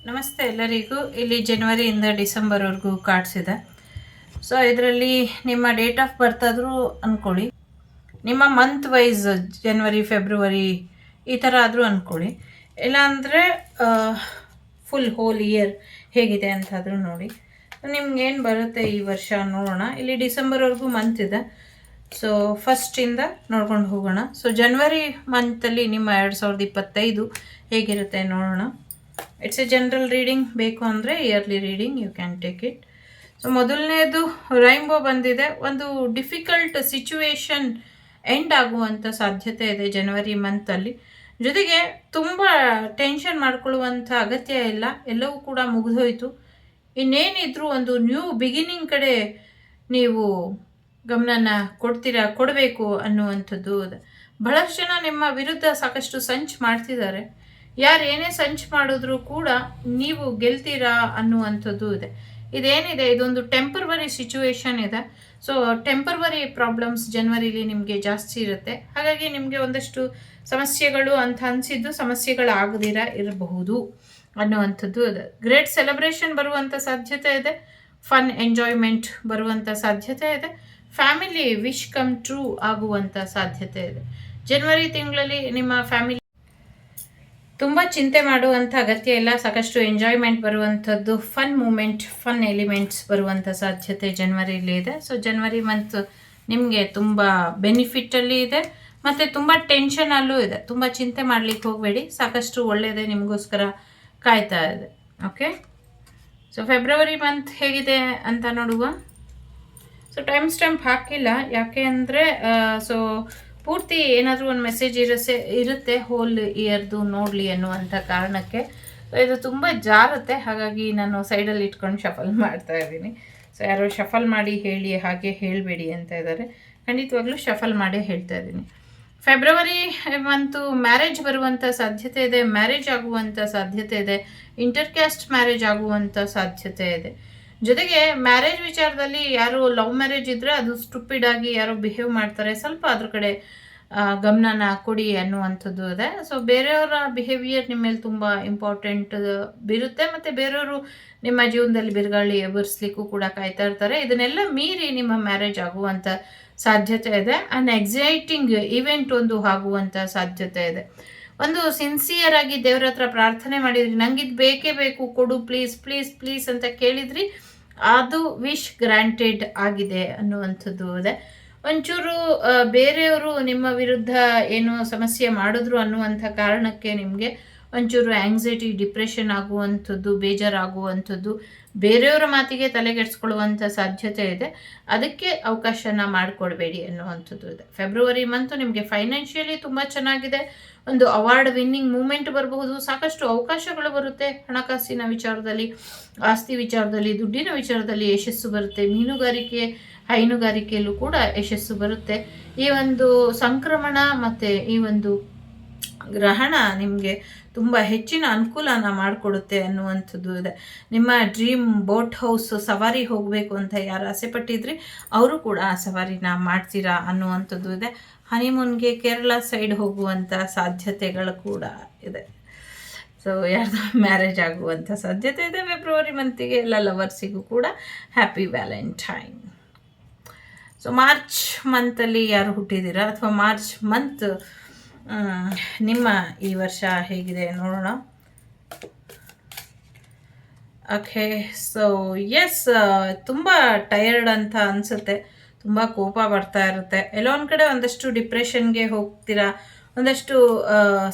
ನಮಸ್ತೆ ಎಲ್ಲರಿಗೂ. ಇಲ್ಲಿ ಜನವರಿಯಿಂದ ಡಿಸೆಂಬರ್ವರೆಗೂ ಕಾರ್ಡ್ಸ್ ಇದೆ. ಸೊ ಇದರಲ್ಲಿ ನಿಮ್ಮ ಡೇಟ್ ಆಫ್ ಬರ್ತ್ ಆದರೂ ಅಂದ್ಕೊಳ್ಳಿ, ನಿಮ್ಮ ಮಂತ್ ವೈಸ್ ಜನವರಿ ಫೆಬ್ರವರಿ ಈ ಥರ ಆದರೂ ಅಂದ್ಕೊಳ್ಳಿ, ಇಲ್ಲಾಂದರೆ ಫುಲ್ ಹೋಲ್ ಇಯರ್ ಹೇಗಿದೆ ಅಂತಾದರೂ ನೋಡಿ. ನಿಮ್ಗೇನು ಬರುತ್ತೆ ಈ ವರ್ಷ ನೋಡೋಣ. ಇಲ್ಲಿ ಡಿಸೆಂಬರ್ವರೆಗೂ ಮಂತ್ ಇದೆ. ಸೊ ಫಸ್ಟಿಂದ ನೋಡ್ಕೊಂಡು ಹೋಗೋಣ. ಸೊ ಜನವರಿ ಮಂತಲ್ಲಿ ನಿಮ್ಮ 2025 ಹೇಗಿರುತ್ತೆ ನೋಡೋಣ. It's a general reading. ಬೇಕು ಅಂದರೆ yearly reading you can take it. So ಮೊದಲನೇದು ರೈನ್ಬೋ ಬಂದಿದೆ. ಒಂದು ಡಿಫಿಕಲ್ಟ್ ಸಿಚುವೇಶನ್ ಎಂಡ್ ಆಗುವಂಥ ಸಾಧ್ಯತೆ ಇದೆ ಜನವರಿ ಮಂತಲ್ಲಿ. ಜೊತೆಗೆ ತುಂಬ ಟೆನ್ಷನ್ ಮಾಡ್ಕೊಳ್ಳುವಂಥ ಅಗತ್ಯ ಇಲ್ಲ, ಎಲ್ಲವೂ ಕೂಡ ಮುಗಿದೋಯ್ತು. ಇನ್ನೇನಿದ್ರೂ ಒಂದು ನ್ಯೂ ಬಿಗಿನಿಂಗ್ ಕಡೆ ನೀವು ಗಮನನ ಕೊಡಬೇಕು ಅನ್ನುವಂಥದ್ದು ಇದೆ. ಬಹಳಷ್ಟು ಜನ ನಿಮ್ಮ ವಿರುದ್ಧ ಸಾಕಷ್ಟು ಸಂಚು ಮಾಡ್ತಿದ್ದಾರೆ. ಯಾರು ಏನೇ ಸಂಚು ಮಾಡಿದ್ರೂ ಕೂಡ ನೀವು ಗೆಲ್ತೀರಾ ಅನ್ನುವಂಥದ್ದು ಇದೆ. ಇದೇನಿದೆ, ಇದೊಂದು ಟೆಂಪರ್ವರಿ ಸಿಚುವೇಶನ್ ಇದೆ. ಸೊ ಟೆಂಪರ್ವರಿ ಪ್ರಾಬ್ಲಮ್ಸ್ ಜನವರಿಲಿ ನಿಮಗೆ ಜಾಸ್ತಿ ಇರುತ್ತೆ. ಹಾಗಾಗಿ ನಿಮಗೆ ಒಂದಷ್ಟು ಸಮಸ್ಯೆಗಳು ಅಂತ ಅನಿಸಿದ್ದು ಸಮಸ್ಯೆಗಳಾಗದಿರ ಇರಬಹುದು ಅನ್ನುವಂಥದ್ದು ಇದೆ. ಗ್ರೇಟ್ ಸೆಲೆಬ್ರೇಷನ್ ಬರುವಂಥ ಸಾಧ್ಯತೆ ಇದೆ. ಫನ್ ಎಂಜಾಯ್ಮೆಂಟ್ ಬರುವಂಥ ಸಾಧ್ಯತೆ ಇದೆ. ಫ್ಯಾಮಿಲಿ ವಿಶ್ ಕಮ್ ಟ್ರೂ ಆಗುವಂಥ ಸಾಧ್ಯತೆ ಇದೆ. ಜನವರಿ ತಿಂಗಳಲ್ಲಿ ನಿಮ್ಮ ಫ್ಯಾಮಿಲಿ ತುಂಬ ಚಿಂತೆ ಮಾಡುವಂಥ ಅಗತ್ಯ ಇಲ್ಲ. ಸಾಕಷ್ಟು ಎಂಜಾಯ್ಮೆಂಟ್ ಬರುವಂಥದ್ದು, ಫನ್ ಮೂಮೆಂಟ್, ಫನ್ ಎಲಿಮೆಂಟ್ಸ್ ಬರುವಂಥ ಸಾಧ್ಯತೆ ಜನವರಿಲಿ ಇದೆ. ಸೊ ಜನವರಿ ಮಂತ್ ನಿಮಗೆ ತುಂಬ ಬೆನಿಫಿಟ್ಟಲ್ಲಿ ಇದೆ ಮತ್ತು ತುಂಬ ಟೆನ್ಷನಲ್ಲೂ ಇದೆ. ತುಂಬ ಚಿಂತೆ ಮಾಡಲಿಕ್ಕೆ ಹೋಗಬೇಡಿ, ಸಾಕಷ್ಟು ಒಳ್ಳೆಯದೇ ನಿಮಗೋಸ್ಕರ ಕಾಯ್ತಾ ಇದೆ. ಓಕೆ, ಸೊ ಫೆಬ್ರವರಿ ಮಂತ್ ಹೇಗಿದೆ ಅಂತ ನೋಡುವ. ಸೊ ಟೈಮ್ ಸ್ಟ್ಯಾಂಪ್ ಹಾಕಿಲ್ಲ, ಯಾಕೆ ಅಂದರೆ ಸೊ ಪೂರ್ತಿ ಏನಾದರೂ ಒಂದು ಮೆಸೇಜ್ ಇರುತ್ತೆ ಹೋಲ್ ಇಯರ್ದು ನೋಡಲಿ ಅನ್ನುವಂಥ ಕಾರಣಕ್ಕೆ. ಇದು ತುಂಬ ಜಾರುತ್ತೆ, ಹಾಗಾಗಿ ನಾನು ಸೈಡಲ್ಲಿ ಇಟ್ಕೊಂಡು ಶಫಲ್ ಮಾಡ್ತಾ ಇದ್ದೀನಿ. ಸೊ ಯಾರೋ ಶಫಲ್ ಮಾಡಿ ಹೇಳಿ, ಹಾಗೆ ಹೇಳಬೇಡಿ ಅಂತ ಇದ್ದಾರೆ. ಖಂಡಿತವಾಗ್ಲೂ ಶಫಲ್ ಮಾಡೇ ಹೇಳ್ತಾ ಇದ್ದೀನಿ. ಫೆಬ್ರವರಿ ಮಂತು ಮ್ಯಾರೇಜ್ ಬರುವಂಥ ಸಾಧ್ಯತೆ ಇದೆ, ಮ್ಯಾರೇಜ್ ಆಗುವಂಥ ಸಾಧ್ಯತೆ ಇದೆ, ಇಂಟರ್ಕ್ಯಾಸ್ಟ್ ಮ್ಯಾರೇಜ್ ಆಗುವಂಥ ಸಾಧ್ಯತೆ ಇದೆ. ಜೊತೆಗೆ ಮ್ಯಾರೇಜ್ ವಿಚಾರದಲ್ಲಿ ಯಾರು ಲವ್ ಮ್ಯಾರೇಜ್ ಇದ್ದರೆ ಅದು ಸ್ಟುಪಿಡ್ ಆಗಿ ಯಾರೋ ಬಿಹೇವ್ ಮಾಡ್ತಾರೆ, ಸ್ವಲ್ಪ ಅದ್ರ ಕಡೆ ಗಮನನ ಕೊಡಿ ಅನ್ನುವಂಥದ್ದು ಇದೆ. ಸೊ ಬೇರೆಯವರ ಬಿಹೇವಿಯರ್ ನಿಮ್ಮ ಮೇಲೆ ತುಂಬ ಇಂಪಾರ್ಟೆಂಟ್ ಬೀರುತ್ತೆ ಮತ್ತು ಬೇರೆಯವರು ನಿಮ್ಮ ಜೀವನದಲ್ಲಿ ಬಿರುಗಾಳಿ ಎಬರಿಸ್ಲಿಕ್ಕೂ ಕೂಡ ಕಾಯ್ತಾ ಇರ್ತಾರೆ. ಇದನ್ನೆಲ್ಲ ಮೀರಿ ನಿಮ್ಮ ಮ್ಯಾರೇಜ್ ಆಗುವಂಥ ಸಾಧ್ಯತೆ ಇದೆ. ಆ್ಯಂಡ್ ಎಕ್ಸೈಟಿಂಗ್ ಇವೆಂಟ್ ಒಂದು ಆಗುವಂಥ ಸಾಧ್ಯತೆ ಇದೆ. ಒಂದು ಸಿನ್ಸಿಯರ್ ಆಗಿ ದೇವ್ರ ಹತ್ರ ಪ್ರಾರ್ಥನೆ ಮಾಡಿದ್ರಿ, ನಂಗಿದು ಬೇಕೇ ಬೇಕು ಕೊಡು ಪ್ಲೀಸ್ ಪ್ಲೀಸ್ ಪ್ಲೀಸ್ ಅಂತ ಕೇಳಿದ್ರಿ, ಅದು ವಿಶ್ ಗ್ರಾಂಟೆಡ್ ಆಗಿದೆ ಅನ್ನುವಂಥದ್ದು ಇದೆ. ಒಂಚೂರು ಬೇರೆಯವರು ನಿಮ್ಮ ವಿರುದ್ಧ ಏನೋ ಸಮಸ್ಯೆ ಮಾಡಿದ್ರು ಅನ್ನುವಂಥ ಕಾರಣಕ್ಕೆ ನಿಮಗೆ ಒಂಚೂರು ಆ್ಯಂಗ್ಸೈಟಿ, ಡಿಪ್ರೆಷನ್ ಆಗುವಂಥದ್ದು, ಬೇಜಾರಾಗುವಂಥದ್ದು, ಬೇರೆಯವರ ಮಾತಿಗೆ ತಲೆಗೆಡಿಸ್ಕೊಳ್ಳುವಂಥ ಸಾಧ್ಯತೆ ಇದೆ. ಅದಕ್ಕೆ ಅವಕಾಶನ ಮಾಡಿಕೊಡ್ಬೇಡಿ ಅನ್ನುವಂಥದ್ದು ಇದೆ. ಫೆಬ್ರವರಿ ಮಂತು ನಿಮಗೆ ಫೈನಾನ್ಷಿಯಲಿ ತುಂಬ ಚೆನ್ನಾಗಿದೆ. ಒಂದು ಅವಾರ್ಡ್ ವಿನ್ನಿಂಗ್ ಮೂಮೆಂಟ್ ಬರಬಹುದು, ಸಾಕಷ್ಟು ಅವಕಾಶಗಳು ಬರುತ್ತೆ. ಹಣಕಾಸಿನ ವಿಚಾರದಲ್ಲಿ, ಆಸ್ತಿ ವಿಚಾರದಲ್ಲಿ, ದುಡ್ಡಿನ ವಿಚಾರದಲ್ಲಿ ಯಶಸ್ಸು ಬರುತ್ತೆ. ಮೀನುಗಾರಿಕೆ, ಹೈನುಗಾರಿಕೆಯಲ್ಲೂ ಕೂಡ ಯಶಸ್ಸು ಬರುತ್ತೆ. ಈ ಒಂದು ಸಂಕ್ರಮಣ ಮತ್ತು ಈ ಒಂದು ಗ್ರಹಣ ನಿಮಗೆ ತುಂಬ ಹೆಚ್ಚಿನ ಅನುಕೂಲನ ಮಾಡಿಕೊಡುತ್ತೆ ಅನ್ನುವಂಥದ್ದು ಇದೆ. ನಿಮ್ಮ ಡ್ರೀಮ್ ಬೋಟ್ ಹೌಸ್ ಸವಾರಿ ಹೋಗಬೇಕು ಅಂತ ಯಾರು ಆಸೆ ಪಟ್ಟಿದ್ರಿ ಅವರು ಕೂಡ ಆ ಸವಾರಿನ ಮಾಡ್ತೀರಾ ಅನ್ನುವಂಥದ್ದು ಇದೆ. ಹನಿಮೂನ್ಗೆ ಕೇರಳ ಸೈಡ್ ಹೋಗುವಂಥ ಸಾಧ್ಯತೆಗಳು ಕೂಡ ಇದೆ. ಸೊ ಯಾರ್ದು ಮ್ಯಾರೇಜ್ ಆಗುವಂಥ ಸಾಧ್ಯತೆ ಇದೆ. ಫೆಬ್ರವರಿ ಮಂತಿಗೆ ಎಲ್ಲ ಲವರ್ಸಿಗೂ ಕೂಡ ಹ್ಯಾಪಿ ವ್ಯಾಲೆಂಟೈನ್. ಸೊ ಮಾರ್ಚ್ ಮಂತಲ್ಲಿ ಯಾರು ಹುಟ್ಟಿದ್ದೀರಾ ಅಥವಾ ಮಾರ್ಚ್ ಮಂತ್ ನಿಮ್ಮ ಈ ವರ್ಷ ಹೇಗಿದೆ ನೋಡೋಣ. ಓಕೆ, ಸೊ ಎಸ್, ತುಂಬ ಟಯರ್ಡ್ ಅಂತ ಅನಿಸುತ್ತೆ, ತುಂಬ ಕೋಪ ಬರ್ತಾ ಇರುತ್ತೆ. ಎಲ್ಲೋ ಒಂದು ಕಡೆ ಒಂದಷ್ಟು ಡಿಪ್ರೆಷನ್ಗೆ ಹೋಗ್ತೀರಾ, ಒಂದಷ್ಟು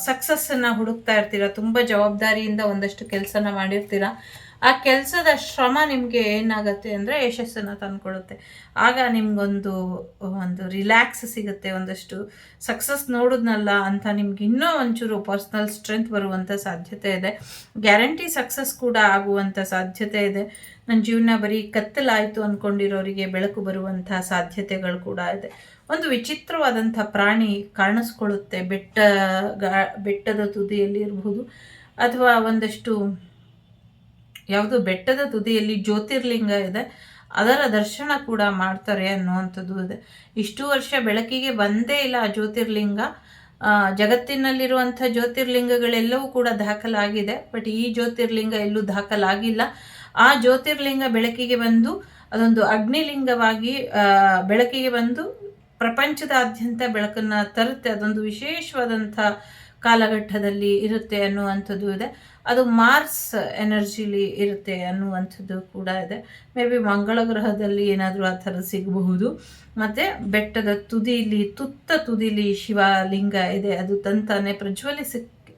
ಸಕ್ಸಸ್ಸನ್ನು ಹುಡುಕ್ತಾ ಇರ್ತೀರ, ತುಂಬ ಜವಾಬ್ದಾರಿಯಿಂದ ಒಂದಷ್ಟು ಕೆಲಸನ ಮಾಡಿರ್ತೀರ. ಆ ಕೆಲಸದ ಶ್ರಮ ನಿಮಗೆ ಏನಾಗುತ್ತೆ ಅಂದರೆ ಯಶಸ್ಸನ್ನು ತಂದುಕೊಡುತ್ತೆ. ಆಗ ನಿಮಗೊಂದು ರಿಲ್ಯಾಕ್ಸ್ ಸಿಗುತ್ತೆ. ಒಂದಷ್ಟು ಸಕ್ಸಸ್ ನೋಡಿದ್ನಲ್ಲ ಅಂತ ನಿಮ್ಗೆ ಇನ್ನೂ ಒಂಚೂರು ಪರ್ಸ್ನಲ್ ಸ್ಟ್ರೆಂತ್ ಬರುವಂಥ ಸಾಧ್ಯತೆ ಇದೆ. ಗ್ಯಾರಂಟಿ ಸಕ್ಸಸ್ ಕೂಡ ಆಗುವಂಥ ಸಾಧ್ಯತೆ ಇದೆ. ನನ್ನ ಜೀವನ ಬರೀ ಕತ್ತಲಾಯಿತು ಅಂದ್ಕೊಂಡಿರೋರಿಗೆ ಬೆಳಕು ಬರುವಂಥ ಸಾಧ್ಯತೆಗಳು ಕೂಡ ಇದೆ. ಒಂದು ವಿಚಿತ್ರವಾದಂಥ ಪ್ರಾಣಿ ಕಾಣಿಸ್ಕೊಳ್ಳುತ್ತೆ, ಬೆಟ್ಟದ ತುದಿಯಲ್ಲಿ ಇರಬಹುದು, ಅಥವಾ ಒಂದಷ್ಟು ಯಾವುದು ಬೆಟ್ಟದ ತುದಿಯಲ್ಲಿ ಜ್ಯೋತಿರ್ಲಿಂಗ ಇದೆ, ಅದರ ದರ್ಶನ ಕೂಡ ಮಾಡ್ತಾರೆ ಅನ್ನುವಂಥದ್ದು ಇದೆ. ಇಷ್ಟು ವರ್ಷ ಬೆಳಕಿಗೆ ಬಂದೇ ಇಲ್ಲ ಆ ಜ್ಯೋತಿರ್ಲಿಂಗ. ಜಗತ್ತಿನಲ್ಲಿರುವಂಥ ಜ್ಯೋತಿರ್ಲಿಂಗಗಳೆಲ್ಲವೂ ಕೂಡ ದಾಖಲಾಗಿದೆ. ಬಟ್ ಈ ಜ್ಯೋತಿರ್ಲಿಂಗ ಎಲ್ಲೂ ದಾಖಲಾಗಿಲ್ಲ. ಆ ಜ್ಯೋತಿರ್ಲಿಂಗ ಬೆಳಕಿಗೆ ಬಂದು ಅದೊಂದು ಅಗ್ನಿಲಿಂಗವಾಗಿ ಬೆಳಕಿಗೆ ಬಂದು ಪ್ರಪಂಚದಾದ್ಯಂತ ಬೆಳಕನ್ನು ತರುತ್ತೆ. ಅದೊಂದು ವಿಶೇಷವಾದಂಥ ಕಾಲಘಟ್ಟದಲ್ಲಿ ಇರುತ್ತೆ ಅನ್ನುವಂಥದ್ದು ಇದೆ. ಅದು ಮಾರ್ಸ್ ಎನರ್ಜಿಲಿ ಇರುತ್ತೆ ಅನ್ನುವಂಥದ್ದು ಕೂಡ ಇದೆ. ಮೇ ಬಿ ಮಂಗಳ ಗ್ರಹದಲ್ಲಿ ಏನಾದರೂ ಆ ಥರ ಸಿಗಬಹುದು. ಮತ್ತು ಬೆಟ್ಟದ ತುದಿಲಿ ತುದಿಲಿ ಶಿವಲಿಂಗ ಇದೆ. ಅದು ತಂತಾನೆ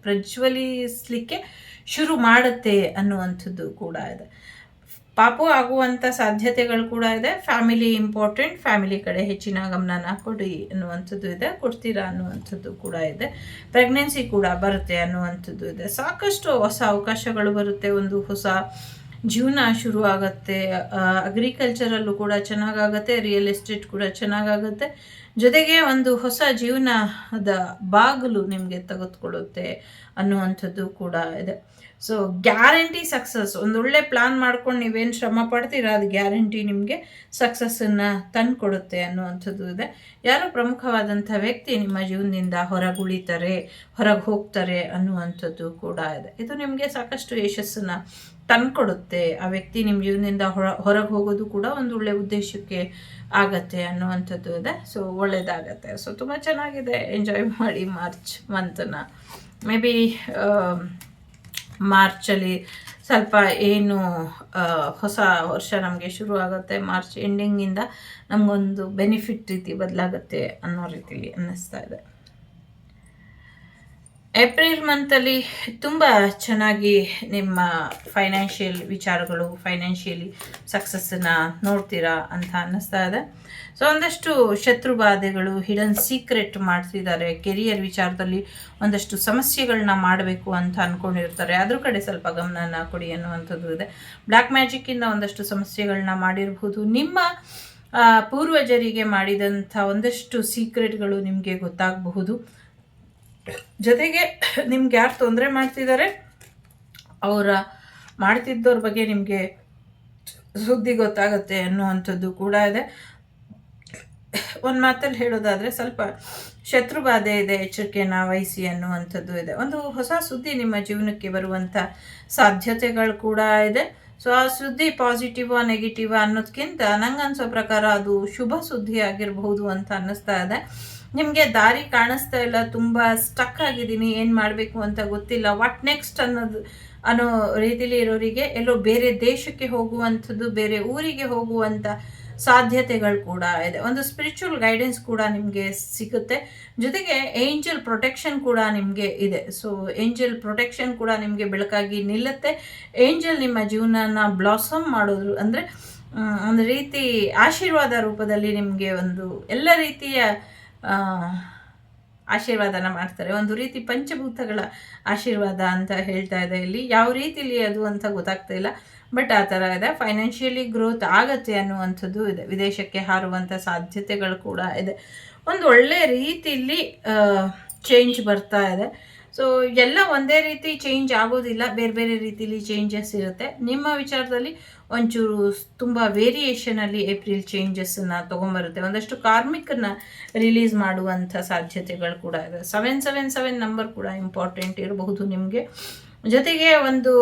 ಪ್ರಜ್ವಲಿಸಲಿಕ್ಕೆ ಶುರು ಮಾಡುತ್ತೆ ಅನ್ನುವಂಥದ್ದು ಕೂಡ ಇದೆ. ಪಾಪು ಆಗುವಂಥ ಸಾಧ್ಯತೆಗಳು ಕೂಡ ಇದೆ. ಫ್ಯಾಮಿಲಿ ಇಂಪಾರ್ಟೆಂಟ್, ಫ್ಯಾಮಿಲಿ ಕಡೆ ಹೆಚ್ಚಿನ ಗಮನನ ಕೊಡಿ ಅನ್ನುವಂಥದ್ದು ಇದೆ, ಕೊಡ್ತೀರಾ ಅನ್ನುವಂಥದ್ದು ಕೂಡ ಇದೆ. ಪ್ರೆಗ್ನೆನ್ಸಿ ಕೂಡ ಬರುತ್ತೆ ಅನ್ನುವಂಥದ್ದು ಇದೆ. ಸಾಕಷ್ಟು ಹೊಸ ಅವಕಾಶಗಳು ಬರುತ್ತೆ, ಒಂದು ಹೊಸ ಜೀವನ ಶುರು ಆಗುತ್ತೆ. ಅಗ್ರಿಕಲ್ಚರಲ್ಲೂ ಕೂಡ ಚೆನ್ನಾಗಾಗುತ್ತೆ, ರಿಯಲ್ ಎಸ್ಟೇಟ್ ಕೂಡ ಚೆನ್ನಾಗಾಗುತ್ತೆ. ಜೊತೆಗೆ ಒಂದು ಹೊಸ ಜೀವನದ ಬಾಗಿಲು ನಿಮಗೆ ತೆಗೆದುಕೊಳ್ಳುತ್ತೆ ಅನ್ನುವಂಥದ್ದು ಕೂಡ ಇದೆ. ಸೊ ಗ್ಯಾರಂಟಿ ಸಕ್ಸಸ್, ಒಂದೊಳ್ಳೆ ಪ್ಲಾನ್ ಮಾಡ್ಕೊಂಡು ನೀವೇನು ಶ್ರಮ ಪಡ್ತೀರಾ ಅದು ಗ್ಯಾರಂಟಿ ನಿಮಗೆ ಸಕ್ಸಸ್ಸನ್ನು ತಂದುಕೊಡುತ್ತೆ ಅನ್ನುವಂಥದ್ದು ಇದೆ. ಯಾರೋ ಪ್ರಮುಖವಾದಂಥ ವ್ಯಕ್ತಿ ನಿಮ್ಮ ಜೀವನದಿಂದ ಹೊರಗೆ ಹೋಗ್ತಾರೆ ಅನ್ನುವಂಥದ್ದು ಕೂಡ ಇದೆ. ಇದು ನಿಮಗೆ ಸಾಕಷ್ಟು ಯಶಸ್ಸನ್ನು ತಂದುಕೊಡುತ್ತೆ. ಆ ವ್ಯಕ್ತಿ ನಿಮ್ಮ ಜೀವನದಿಂದ ಹೊರಗೆ ಹೋಗೋದು ಕೂಡ ಒಂದು ಒಳ್ಳೆಯ ಉದ್ದೇಶಕ್ಕೆ ಆಗತ್ತೆ ಅನ್ನುವಂಥದ್ದು ಇದೆ. ಸೊ ಒಳ್ಳೆಯದಾಗತ್ತೆ. ಸೊ ತುಂಬ ಚೆನ್ನಾಗಿದೆ, ಎಂಜಾಯ್ ಮಾಡಿ ಮಾರ್ಚ್ ಮಂತನ್ನು. ಮೇ ಬಿ ಮಾರ್ಚಲ್ಲಿ ಸ್ವಲ್ಪ ಏನು ಹೊಸ ವರ್ಷ ನಮಗೆ ಶುರು ಆಗುತ್ತೆ. ಮಾರ್ಚ್ ಎಂಡಿಂಗಿಂದ ನಮಗೊಂದು ಬೆನಿಫಿಟ್ ರೀತಿ ಬದಲಾಗುತ್ತೆ ಅನ್ನೋ ರೀತಿಲಿ ಅನ್ನಿಸ್ತಾ ಇದೆ. ಏಪ್ರಿಲ್ ಮಂತಲ್ಲಿ ತುಂಬ ಚೆನ್ನಾಗಿ ನಿಮ್ಮ ಫೈನಾನ್ಷಿಯಲ್ ವಿಚಾರಗಳು, ಫೈನಾನ್ಷಿಯಲಿ ಸಕ್ಸಸ್ಸನ್ನು ನೋಡ್ತೀರಾ ಅಂತ ಅನ್ನಿಸ್ತಾ ಇದೆ. ಸೊ ಒಂದಷ್ಟು ಶತ್ರು ಬಾಧೆಗಳು, ಹಿಡನ್ ಸೀಕ್ರೆಟ್ ಮಾಡ್ತಿದ್ದಾರೆ. ಕೆರಿಯರ್ ವಿಚಾರದಲ್ಲಿ ಒಂದಷ್ಟು ಸಮಸ್ಯೆಗಳನ್ನ ಮಾಡಬೇಕು ಅಂತ ಅಂದ್ಕೊಂಡಿರ್ತಾರೆ, ಅದ್ರ ಕಡೆ ಸ್ವಲ್ಪ ಗಮನನ ಕೊಡಿ ಅನ್ನುವಂಥದ್ದು ಇದೆ. ಬ್ಲ್ಯಾಕ್ ಮ್ಯಾಜಿಕ್ಕಿಂದ ಒಂದಷ್ಟು ಸಮಸ್ಯೆಗಳನ್ನ ಮಾಡಿರಬಹುದು. ನಿಮ್ಮ ಪೂರ್ವಜರಿಗೆ ಮಾಡಿದಂಥ ಒಂದಷ್ಟು ಸೀಕ್ರೆಟ್ಗಳು ನಿಮಗೆ ಗೊತ್ತಾಗಬಹುದು. ಜೊತೆಗೆ ನಿಮ್ಗೆ ಯಾರು ತೊಂದರೆ ಮಾಡ್ತಿದ್ದಾರೆ ಅವರ ಮಾಡ್ತಿದ್ದವ್ರ ಬಗ್ಗೆ ನಿಮಗೆ ಸುದ್ದಿ ಗೊತ್ತಾಗುತ್ತೆ ಅನ್ನುವಂಥದ್ದು ಕೂಡ ಇದೆ. ಒಂದು ಮಾತಲ್ಲಿ ಹೇಳೋದಾದರೆ ಸ್ವಲ್ಪ ಶತ್ರು ಬಾಧೆ ಇದೆ, ಎಚ್ಚರಿಕೆನ ವಹಿಸಿ ಅನ್ನುವಂಥದ್ದು ಇದೆ. ಒಂದು ಹೊಸ ಸುದ್ದಿ ನಿಮ್ಮ ಜೀವನಕ್ಕೆ ಬರುವಂಥ ಸಾಧ್ಯತೆಗಳು ಕೂಡ ಇದೆ. ಸೊ ಆ ಸುದ್ದಿ ಪಾಸಿಟಿವಾ ನೆಗೆಟಿವಾ ಅನ್ನೋದಕ್ಕಿಂತ ನಂಗನ್ಸೋ ಪ್ರಕಾರ ಅದು ಶುಭ ಸುದ್ದಿ ಆಗಿರಬಹುದು ಅಂತ ಅನ್ನಿಸ್ತಾ ಇದೆ. ನಿಮಗೆ ದಾರಿ ಕಾಣಿಸ್ತಾ ಇಲ್ಲ, ತುಂಬ ಸ್ಟಕ್ ಆಗಿದ್ದೀನಿ, ಏನು ಮಾಡಬೇಕು ಅಂತ ಗೊತ್ತಿಲ್ಲ, ವಾಟ್ ನೆಕ್ಸ್ಟ್ ಅನ್ನೋ ರೀತಿಲಿ ಇರೋರಿಗೆ ಎಲ್ಲೋ ಬೇರೆ ದೇಶಕ್ಕೆ ಹೋಗುವಂಥದ್ದು, ಬೇರೆ ಊರಿಗೆ ಹೋಗುವಂಥ ಸಾಧ್ಯತೆಗಳು ಕೂಡ ಇದೆ. ಒಂದು ಸ್ಪಿರಿಚುವಲ್ ಗೈಡೆನ್ಸ್ ಕೂಡ ನಿಮಗೆ ಸಿಗುತ್ತೆ. ಜೊತೆಗೆ ಏಂಜಲ್ ಪ್ರೊಟೆಕ್ಷನ್ ಕೂಡ ನಿಮಗೆ ಇದೆ. ಸೊ ಏಂಜಲ್ ಪ್ರೊಟೆಕ್ಷನ್ ಕೂಡ ನಿಮಗೆ ಬೆಳಕಾಗಿ ನಿಲ್ಲುತ್ತೆ. ಏಂಜಲ್ ನಿಮ್ಮ ಜೀವನನ ಬ್ಲಾಸಮ್ ಮಾಡೋದು ಅಂದರೆ ಒಂದು ರೀತಿ ಆಶೀರ್ವಾದ ರೂಪದಲ್ಲಿ ನಿಮಗೆ ಒಂದು ಎಲ್ಲ ರೀತಿಯ ಆಶೀರ್ವಾದನ ಮಾಡ್ತಾರೆ. ಒಂದು ರೀತಿ ಪಂಚಭೂತಗಳ ಆಶೀರ್ವಾದ ಅಂತ ಹೇಳ್ತಾ ಇದೆ ಇಲ್ಲಿ. ಯಾವ ರೀತಿಲಿ ಅದು ಅಂತ ಗೊತ್ತಾಗ್ತಾ ಇಲ್ಲ, ಬಟ್ ಆ ಥರ ಇದೆ. ಫೈನಾನ್ಷಿಯಲಿ ಗ್ರೋತ್ ಆಗತ್ತೆ ಅನ್ನುವಂಥದ್ದು ಇದೆ. ವಿದೇಶಕ್ಕೆ ಹಾರುವಂಥ ಸಾಧ್ಯತೆಗಳು ಕೂಡ ಇದೆ. ಒಂದು ಒಳ್ಳೆ ರೀತಿಯಲ್ಲಿ ಚೇಂಜ್ ಬರ್ತಾ ಇದೆ. ಸೊ ಎಲ್ಲ ಒಂದೇ ರೀತಿ ಚೇಂಜ್ ಆಗೋದಿಲ್ಲ, ಬೇರೆ ಬೇರೆ ರೀತಿಲಿ ಚೇಂಜಸ್ ಇರುತ್ತೆ. ನಿಮ್ಮ ವಿಚಾರದಲ್ಲಿ ಒಂಚೂರು ತುಂಬ ವೇರಿಯೇಷನಲ್ಲಿ ಏಪ್ರಿಲ್ ಚೇಂಜಸ್ಸನ್ನು ತೊಗೊಂಬರುತ್ತೆ. ಒಂದಷ್ಟು ಕಾರ್ಮಿಕನ್ನು ರಿಲೀಸ್ ಮಾಡುವಂಥ ಸಾಧ್ಯತೆಗಳು ಕೂಡ ಇದೆ. 777 ನಂಬರ್ ಕೂಡ ಇಂಪಾರ್ಟೆಂಟ್ ಇರಬಹುದು ನಿಮಗೆ. ಜೊತೆಗೆ ಒಂದು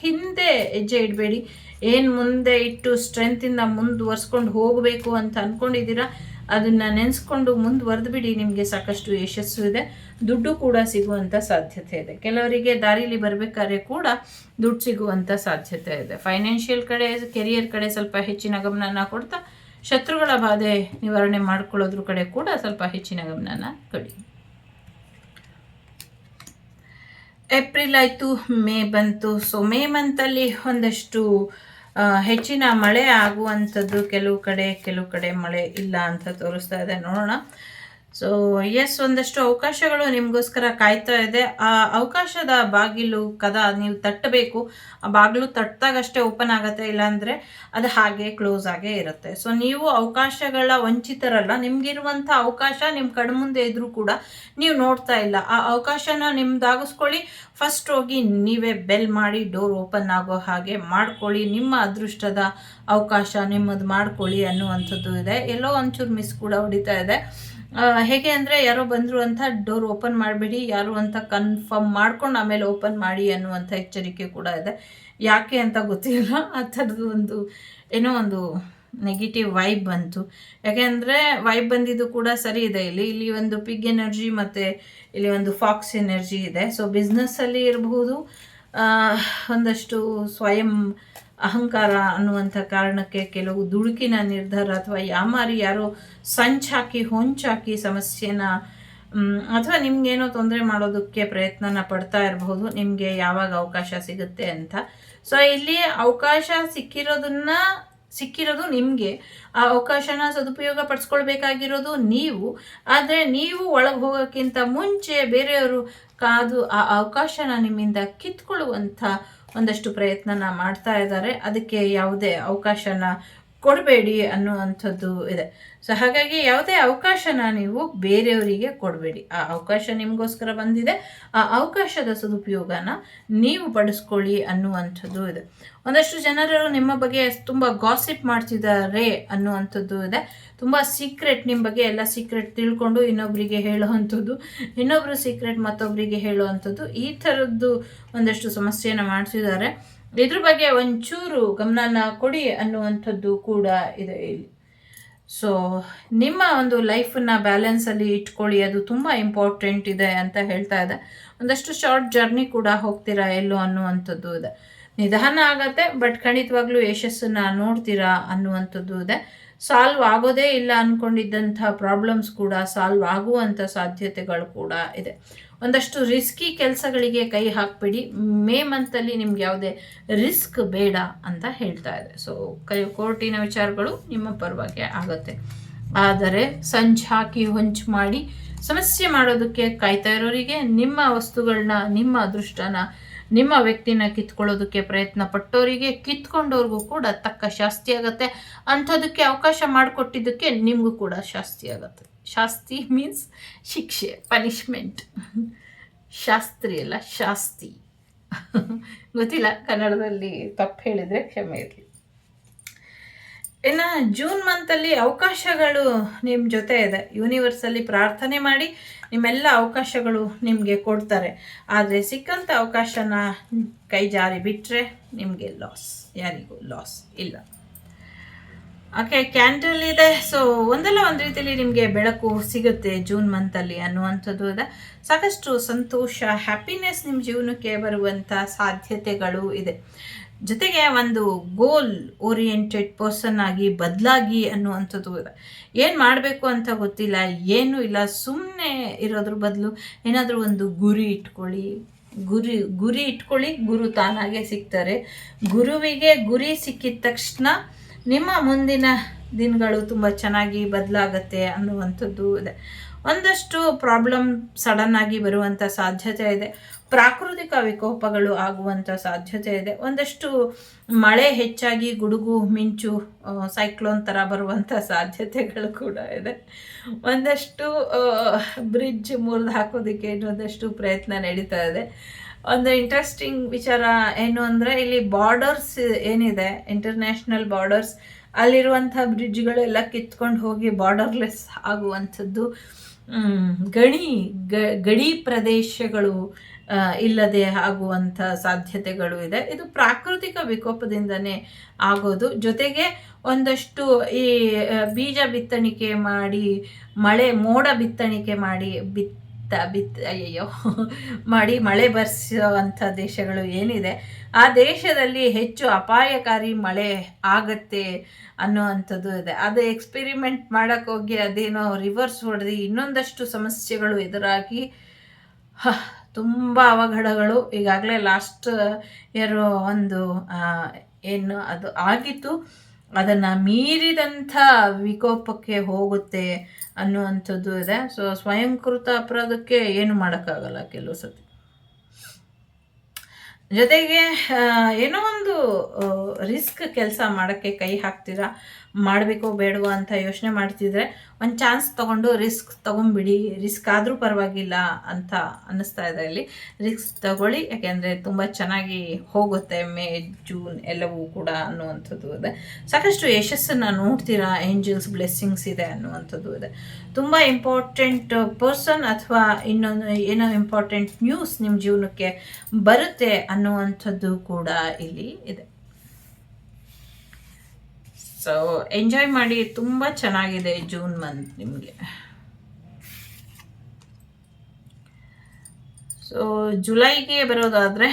ಹಿಂದೆ ಹೆಜ್ಜೆ ಇಡಬೇಡಿ. ಏನು ಮುಂದೆ ಇಟ್ಟು ಸ್ಟ್ರೆಂತಿಂದ ಮುಂದುವರ್ಸ್ಕೊಂಡು ಹೋಗಬೇಕು ಅಂತ ಅಂದ್ಕೊಂಡಿದ್ದೀರಾ ಅದನ್ನು ನೆನೆಸ್ಕೊಂಡು ಮುಂದುವರೆದು ಬಿಡಿ. ನಿಮಗೆ ಸಾಕಷ್ಟು ಯಶಸ್ಸು ಇದೆ, ದುಡ್ಡು ಕೂಡ ಸಿಗುವಂಥ ಸಾಧ್ಯತೆ ಇದೆ. ಕೆಲವರಿಗೆ ದಾರಿಲಿ ಬರಬೇಕಾದ್ರೆ ಕೂಡ ದುಡ್ಡು ಸಿಗುವಂಥ ಸಾಧ್ಯತೆ ಇದೆ. ಫೈನಾನ್ಷಿಯಲ್ ಕಡೆ, ಕೆರಿಯರ್ ಕಡೆ ಸ್ವಲ್ಪ ಹೆಚ್ಚಿನ ಗಮನನ ಕೊಡ್ತಾ ಶತ್ರುಗಳ ಬಾಧೆ ನಿವಾರಣೆ ಮಾಡ್ಕೊಳ್ಳೋದ್ರ ಕಡೆ ಕೂಡ ಸ್ವಲ್ಪ ಹೆಚ್ಚಿನ ಗಮನನ ಕೊಡಿ. ಏಪ್ರಿಲ್ ಆಯಿತು, ಮೇ ಬಂತು. ಸೊ ಮೇ ಮಂತಲ್ಲಿ ಒಂದಷ್ಟು ಹೆಚ್ಚಿನ ಮಳೆ ಆಗುವಂಥದ್ದು, ಕೆಲವು ಕಡೆ ಮಳೆ ಇಲ್ಲ ಅಂತ ತೋರಿಸ್ತಾ ಇದೆ. ನೋಡೋಣ. ಸೊ ಎಸ್, ಒಂದಷ್ಟು ಅವಕಾಶಗಳು ನಿಮಗೋಸ್ಕರ ಕಾಯ್ತಾ ಇದೆ. ಆ ಅವಕಾಶದ ಬಾಗಿಲು ನೀವು ತಟ್ಟಬೇಕು. ಆ ಬಾಗಿಲು ತಟ್ಟಿದಾಗಷ್ಟೇ ಓಪನ್ ಆಗುತ್ತೆ, ಇಲ್ಲಾಂದರೆ ಅದು ಹಾಗೆ ಕ್ಲೋಸ್ ಆಗೇ ಇರುತ್ತೆ. ಸೊ ನೀವು ಅವಕಾಶಗಳ ವಂಚಿತರಲ್ಲ. ನಿಮಗಿರುವಂಥ ಅವಕಾಶ ನಿಮ್ಮ ಕಣ್ಮುಂದೆ ಇದ್ರೂ ಕೂಡ ನೀವು ನೋಡ್ತಾ ಇಲ್ಲ. ಆ ಅವಕಾಶನ ನಿಮ್ದಾಗಿಸ್ಕೊಳ್ಳಿ. ಫಸ್ಟ್ ಹೋಗಿ ನೀವೇ ಬೆಲ್ ಮಾಡಿ ಡೋರ್ ಓಪನ್ ಆಗೋ ಹಾಗೆ ಮಾಡ್ಕೊಳ್ಳಿ. ನಿಮ್ಮ ಅದೃಷ್ಟದ ಅವಕಾಶ ನಿಮ್ಮದು ಮಾಡ್ಕೊಳ್ಳಿ ಅನ್ನುವಂಥದ್ದು ಇದೆ. ಎಲ್ಲೋ ಒಂಚೂರು ಮಿಸ್ ಕೂಡ ಹೊಡಿತಾ ಇದೆ. ಹೇಗೆ ಅಂದರೆ ಯಾರೋ ಬಂದರು ಅಂತ ಡೋರ್ ಓಪನ್ ಮಾಡಬೇಡಿ, ಯಾರು ಅಂತ ಕನ್ಫರ್ಮ್ ಮಾಡ್ಕೊಂಡು ಆಮೇಲೆ ಓಪನ್ ಮಾಡಿ ಅನ್ನುವಂಥ ಎಚ್ಚರಿಕೆ ಕೂಡ ಇದೆ. ಯಾಕೆ ಅಂತ ಗೊತ್ತಿಲ್ಲ, ಆ ಥರದ್ದು ಒಂದು ಏನೋ ಒಂದು ನೆಗೆಟಿವ್ ವೈಬ್ ಬಂತು. ಯಾಕೆಂದರೆ ವೈಬ್ ಬಂದಿದ್ದು ಕೂಡ ಸರಿ ಇದೆ. ಇಲ್ಲಿ ಒಂದು ಪಿಗ್ ಎನರ್ಜಿ ಮತ್ತು ಇಲ್ಲಿ ಒಂದು ಫಾಕ್ಸ್ ಎನರ್ಜಿ ಇದೆ. ಸೊ ಬಿಸ್ನೆಸ್ಸಲ್ಲಿ ಇರಬಹುದು, ಒಂದಷ್ಟು ಸ್ವಯಂ ಅಹಂಕಾರ ಅನ್ನುವಂಥ ಕಾರಣಕ್ಕೆ ಕೆಲವು ದುಡುಕಿನ ನಿರ್ಧಾರ ಅಥವಾ ಯಾಮಾರಿ ಯಾರೋ ಸಂಚಾಕಿ ಹೊಂಚಾಕಿ ಸಮಸ್ಯೆನ ಅಥವಾ ನಿಮ್ಗೇನೋ ತೊಂದರೆ ಮಾಡೋದಕ್ಕೆ ಪ್ರಯತ್ನನ ಪಡ್ತಾ ಇರಬಹುದು, ನಿಮಗೆ ಯಾವಾಗ ಅವಕಾಶ ಸಿಗುತ್ತೆ ಅಂತ. ಸೊ ಇಲ್ಲಿ ಅವಕಾಶ ಸಿಕ್ಕಿರೋದು ನಿಮಗೆ, ಆ ಅವಕಾಶನ ಸದುಪಯೋಗ ಪಡಿಸ್ಕೊಳ್ಬೇಕಾಗಿರೋದು ನೀವು. ಆದರೆ ನೀವು ಒಳಗೆ ಹೋಗೋಕ್ಕಿಂತ ಮುಂಚೆ ಬೇರೆಯವರು ಕಾದು ಆ ಅವಕಾಶನ ನಿಮ್ಮಿಂದ ಕಿತ್ಕೊಳ್ಳುವಂಥ ಒಂದಷ್ಟು ಪ್ರಯತ್ನನ ಮಾಡ್ತಾ ಇದ್ದಾರೆ. ಅದಕ್ಕೆ ಯಾವುದೇ ಅವಕಾಶನ ಕೊಡಬೇಡಿ ಅನ್ನುವಂಥದ್ದು ಇದೆ. ಸೊ ಹಾಗಾಗಿ ಯಾವುದೇ ಅವಕಾಶನ ನೀವು ಬೇರೆಯವರಿಗೆ ಕೊಡಬೇಡಿ. ಆ ಅವಕಾಶ ನಿಮಗೋಸ್ಕರ ಬಂದಿದೆ, ಆ ಅವಕಾಶದ ಸದುಪಯೋಗನ ನೀವು ಪಡಿಸ್ಕೊಳ್ಳಿ ಅನ್ನುವಂಥದ್ದು ಇದೆ. ಒಂದಷ್ಟು ಜನರು ನಿಮ್ಮ ಬಗ್ಗೆ ತುಂಬ ಗಾಸಿಪ್ ಮಾಡ್ತಿದ್ದಾರೆ ಅನ್ನುವಂಥದ್ದು ಇದೆ. ತುಂಬ ಸೀಕ್ರೆಟ್, ನಿಮ್ಮ ಬಗ್ಗೆ ಎಲ್ಲ ಸೀಕ್ರೆಟ್ ತಿಳ್ಕೊಂಡು ಇನ್ನೊಬ್ಬರಿಗೆ ಹೇಳುವಂಥದ್ದು, ಇನ್ನೊಬ್ಬರು ಸೀಕ್ರೆಟ್ ಮತ್ತೊಬ್ಬರಿಗೆ ಹೇಳುವಂಥದ್ದು, ಈ ಥರದ್ದು ಒಂದಷ್ಟು ಸಮಸ್ಯೆಯನ್ನು ಮಾಡ್ತಿದ್ದಾರೆ. ಇದ್ರ ಬಗ್ಗೆ ಒಂಚೂರು ಗಮನನ ಕೊಡಿ ಅನ್ನುವಂಥದ್ದು ಕೂಡ ಇದೆ ಇಲ್ಲಿ. ಸೊ ನಿಮ್ಮ ಒಂದು ಲೈಫನ್ನು ಬ್ಯಾಲೆನ್ಸಲ್ಲಿ ಇಟ್ಕೊಳ್ಳಿ, ಅದು ತುಂಬ ಇಂಪಾರ್ಟೆಂಟ್ ಇದೆ ಅಂತ ಹೇಳ್ತಾ ಇದೆ. ಒಂದಷ್ಟು ಶಾರ್ಟ್ ಜರ್ನಿ ಕೂಡ ಹೋಗ್ತೀರಾ ಎಲ್ಲೋ ಅನ್ನುವಂಥದ್ದು ಇದೆ. ನಿಧಾನ ಆಗತ್ತೆ, ಬಟ್ ಖಂಡಿತವಾಗ್ಲೂ ಯಶಸ್ಸನ್ನು ನೋಡ್ತೀರಾ ಅನ್ನುವಂಥದ್ದು ಇದೆ. ಸಾಲ್ವ್ ಆಗೋದೇ ಇಲ್ಲ ಅಂದ್ಕೊಂಡಿದ್ದಂಥ ಪ್ರಾಬ್ಲಮ್ಸ್ ಕೂಡ ಸಾಲ್ವ್ ಆಗುವಂಥ ಸಾಧ್ಯತೆಗಳು ಕೂಡ ಇದೆ. ಒಂದಷ್ಟು ರಿಸ್ಕಿ ಕೆಲಸಗಳಿಗೆ ಕೈ ಹಾಕಬೇಡಿ. ಮೇ ಮಂತಲ್ಲಿ ನಿಮ್ಗೆ ಯಾವುದೇ ರಿಸ್ಕ್ ಬೇಡ ಅಂತ ಹೇಳ್ತಾ ಇದೆ. ಸೊ ಕೋರ್ಟಿನ ವಿಚಾರಗಳು ನಿಮ್ಮ ಪರವಾಗಿ ಆಗುತ್ತೆ. ಆದರೆ ಸಂಚು ಹಾಕಿ ಹೊಂಚು ಮಾಡಿ ಸಮಸ್ಯೆ ಮಾಡೋದಕ್ಕೆ ಕಾಯ್ತಾ ಇರೋರಿಗೆ, ನಿಮ್ಮ ವಸ್ತುಗಳನ್ನ, ನಿಮ್ಮ ಅದೃಷ್ಟನ, ನಿಮ್ಮ ವ್ಯಕ್ತಿನ ಕಿತ್ಕೊಳ್ಳೋದಕ್ಕೆ ಪ್ರಯತ್ನ ಪಟ್ಟವರಿಗೆ, ಕಿತ್ಕೊಂಡವ್ರಿಗೂ ಕೂಡ ತಕ್ಕ ಶಾಸ್ತಿ ಆಗುತ್ತೆ. ಅಂಥದಕ್ಕೆ ಅವಕಾಶ ಮಾಡಿಕೊಟ್ಟಿದ್ದಕ್ಕೆ ನಿಮಗೂ ಕೂಡ ಶಾಸ್ತಿ ಆಗುತ್ತೆ. ಶಾಸ್ತಿ ಮೀನ್ಸ್ ಶಿಕ್ಷೆ, ಪನಿಷ್ಮೆಂಟ್. ಶಾಸ್ತ್ರಿ ಅಲ್ಲ, ಶಾಸ್ತಿ. ಗೊತ್ತಿಲ್ಲ, ಕನ್ನಡದಲ್ಲಿ ತಪ್ಪು ಹೇಳಿದರೆ ಕ್ಷಮೆ ಇರಲಿ. ಇನ್ನು ಜೂನ್ ಮಂತಲ್ಲಿ ಅವಕಾಶಗಳು ನಿಮ್ಮ ಜೊತೆ ಇದೆ. ಯೂನಿವರ್ಸಲ್ಲಿ ಪ್ರಾರ್ಥನೆ ಮಾಡಿ, ನಿಮ್ಮೆಲ್ಲ ಅವಕಾಶಗಳು ನಿಮಗೆ ಕೊಡ್ತಾರೆ. ಆದರೆ ಸಿಕ್ಕಂಥ ಅವಕಾಶನ ಕೈ ಜಾರಿ ಬಿಟ್ಟರೆ ನಿಮಗೆ ಲಾಸ್, ಯಾರಿಗೂ ಲಾಸ್ ಇಲ್ಲ. ಓಕೆ, ಕ್ಯಾಂಡಲ್ ಇದೆ. ಸೊ ಒಂದಲ್ಲ ಒಂದು ರೀತಿಯಲ್ಲಿ ನಿಮಗೆ ಬೆಳಕು ಸಿಗುತ್ತೆ ಜೂನ್ ಮಂತಲ್ಲಿ ಅನ್ನುವಂಥದ್ದು ಇದೆ. ಸಾಕಷ್ಟು ಸಂತೋಷ, ಹ್ಯಾಪಿನೆಸ್ ನಿಮ್ಮ ಜೀವನಕ್ಕೆ ಬರುವಂಥ ಸಾಧ್ಯತೆಗಳು ಇದೆ. ಜೊತೆಗೆ ಒಂದು ಗೋಲ್ ಓರಿಯೆಂಟೆಡ್ ಪರ್ಸನ್ ಆಗಿ ಬದಲಾಗಿ ಅನ್ನುವಂಥದ್ದು ಇದೆ. ಏನು ಮಾಡಬೇಕು ಅಂತ ಗೊತ್ತಿಲ್ಲ, ಏನೂ ಇಲ್ಲ, ಸುಮ್ಮನೆ ಇರೋದ್ರ ಬದಲು ಏನಾದರೂ ಒಂದು ಗುರಿ ಇಟ್ಕೊಳ್ಳಿ. ಗುರಿ ಇಟ್ಕೊಳ್ಳಿ, ಗುರು ತಾನಾಗೆ ಸಿಗ್ತಾರೆ. ಗುರುವಿಗೆ ಗುರಿ ಸಿಕ್ಕಿದ ತಕ್ಷಣ ನಿಮ್ಮ ಮುಂದಿನ ದಿನಗಳು ತುಂಬ ಚೆನ್ನಾಗಿ ಬದಲಾಗತ್ತೆ ಅನ್ನುವಂಥದ್ದು ಇದೆ. ಒಂದಷ್ಟು ಪ್ರಾಬ್ಲಮ್ ಸಡನ್ ಆಗಿ ಬರುವಂಥ ಸಾಧ್ಯತೆ ಇದೆ. ಪ್ರಾಕೃತಿಕ ವಿಕೋಪಗಳು ಆಗುವಂಥ ಸಾಧ್ಯತೆ ಇದೆ. ಒಂದಷ್ಟು ಮಳೆ ಹೆಚ್ಚಾಗಿ ಗುಡುಗು ಮಿಂಚು ಸೈಕ್ಲೋನ್ ಥರ ಬರುವಂಥ ಸಾಧ್ಯತೆಗಳು ಕೂಡ ಇದೆ. ಒಂದಷ್ಟು ಬ್ರಿಡ್ಜ್ ಮುರಿದು ಹಾಕೋದಕ್ಕೆ ಇನ್ನೊಂದಷ್ಟು ಪ್ರಯತ್ನ ನಡೀತಾ ಇದೆ. ಒಂದು ಇಂಟ್ರೆಸ್ಟಿಂಗ್ ವಿಚಾರ ಏನು ಅಂದರೆ, ಇಲ್ಲಿ ಬಾರ್ಡರ್ಸ್ ಏನಿದೆ, ಇಂಟರ್ನ್ಯಾಷನಲ್ ಬಾರ್ಡರ್ಸ್, ಅಲ್ಲಿರುವಂಥ ಬ್ರಿಡ್ಜ್ಗಳೆಲ್ಲ ಕಿತ್ಕೊಂಡು ಹೋಗಿ ಬಾರ್ಡರ್ಲೆಸ್ ಆಗುವಂಥದ್ದು, ಗಡಿ ಪ್ರದೇಶಗಳು ಇಲ್ಲದೆ ಆಗುವಂಥ ಸಾಧ್ಯತೆಗಳು ಇದೆ. ಇದು ಪ್ರಾಕೃತಿಕ ವಿಕೋಪದಿಂದನೇ ಆಗೋದು. ಜೊತೆಗೆ ಒಂದಷ್ಟು ಈ ಬೀಜ ಬಿತ್ತಣಿಕೆ ಮಾಡಿ, ಮೋಡ ಬಿತ್ತಣಿಕೆ ಮಾಡಿ ಮಾಡಿ ಮಳೆ ಬರ್ಸುವಂಥ ದೇಶಗಳು ಏನಿದೆ, ಆ ದೇಶದಲ್ಲಿ ಹೆಚ್ಚು ಅಪಾಯಕಾರಿ ಮಳೆ ಆಗತ್ತೆ ಅನ್ನುವಂಥದ್ದು ಇದೆ. ಅದು ಎಕ್ಸ್ಪೆರಿಮೆಂಟ್ ಮಾಡೋಕ್ಕೆ ಹೋಗಿ ಅದೇನೋ ರಿವರ್ಸ್ ಹೊಡೆದು ಇನ್ನೊಂದಷ್ಟು ಸಮಸ್ಯೆಗಳು ಎದುರಾಗಿ ತುಂಬ ಅವಘಡಗಳು ಈಗಾಗಲೇ ಲಾಸ್ಟ್ ಇಯರ್ ಒಂದು ಏನು ಅದು ಆಗಿತ್ತು, ಅದನ್ನು ಮೀರಿದಂಥ ವಿಕೋಪಕ್ಕೆ ಹೋಗುತ್ತೆ ಅನ್ನುವಂಥದ್ದು ಇದೆ. ಸೊ ಸ್ವಯಂಕೃತ ಅಪರಾಧಕ್ಕೆ ಏನು ಮಾಡೋಕ್ಕಾಗಲ್ಲ ಕೆಲವು ಸತಿ. ಜೊತೆಗೆ ಏನೋ ಒಂದು ರಿಸ್ಕ್ ಕೆಲಸ ಮಾಡೋಕ್ಕೆ ಕೈ ಹಾಕ್ತೀರಾ, ಮಾಡಬೇಕೋ ಬೇಡವೋ ಅಂತ ಯೋಚನೆ ಮಾಡ್ತಿದ್ರೆ ಒಂದು ಚಾನ್ಸ್ ತೊಗೊಂಡು ರಿಸ್ಕ್ ತೊಗೊಂಬಿಡಿ. ರಿಸ್ಕ್ ಆದರೂ ಪರವಾಗಿಲ್ಲ ಅಂತ ಅನ್ನಿಸ್ತಾ ಇದೆ ಇಲ್ಲಿ. ರಿಸ್ಕ್ ತಗೊಳ್ಳಿ, ಯಾಕೆಂದರೆ ತುಂಬ ಚೆನ್ನಾಗಿ ಹೋಗುತ್ತೆ ಮೇ ಜೂನ್ ಎಲ್ಲವೂ ಕೂಡ ಅನ್ನುವಂಥದ್ದು ಇದೆ. ಸಾಕಷ್ಟು ಯಶಸ್ಸನ್ನು ನೋಡ್ತೀರಾ, ಏಂಜಲ್ಸ್ ಬ್ಲೆಸ್ಸಿಂಗ್ಸ್ ಇದೆ ಅನ್ನುವಂಥದ್ದು ಇದೆ. ತುಂಬ ಇಂಪಾರ್ಟೆಂಟ್ ಪರ್ಸನ್ ಅಥವಾ ಇನ್ನೊಂದು ಏನೋ ಇಂಪಾರ್ಟೆಂಟ್ ನ್ಯೂಸ್ ನಿಮ್ಮ ಜೀವನಕ್ಕೆ ಬರುತ್ತೆ ಅನ್ನುವಂಥದ್ದು ಕೂಡ ಇಲ್ಲಿ ಇದೆ. ಸೊ ಎಂಜಾಯ್ ಮಾಡಿ, ತುಂಬ ಚೆನ್ನಾಗಿದೆ ಜೂನ್ ಮಂತ್ ನಿಮಗೆ. ಸೊ ಜುಲೈಗೆ ಬರೋದಾದರೆ,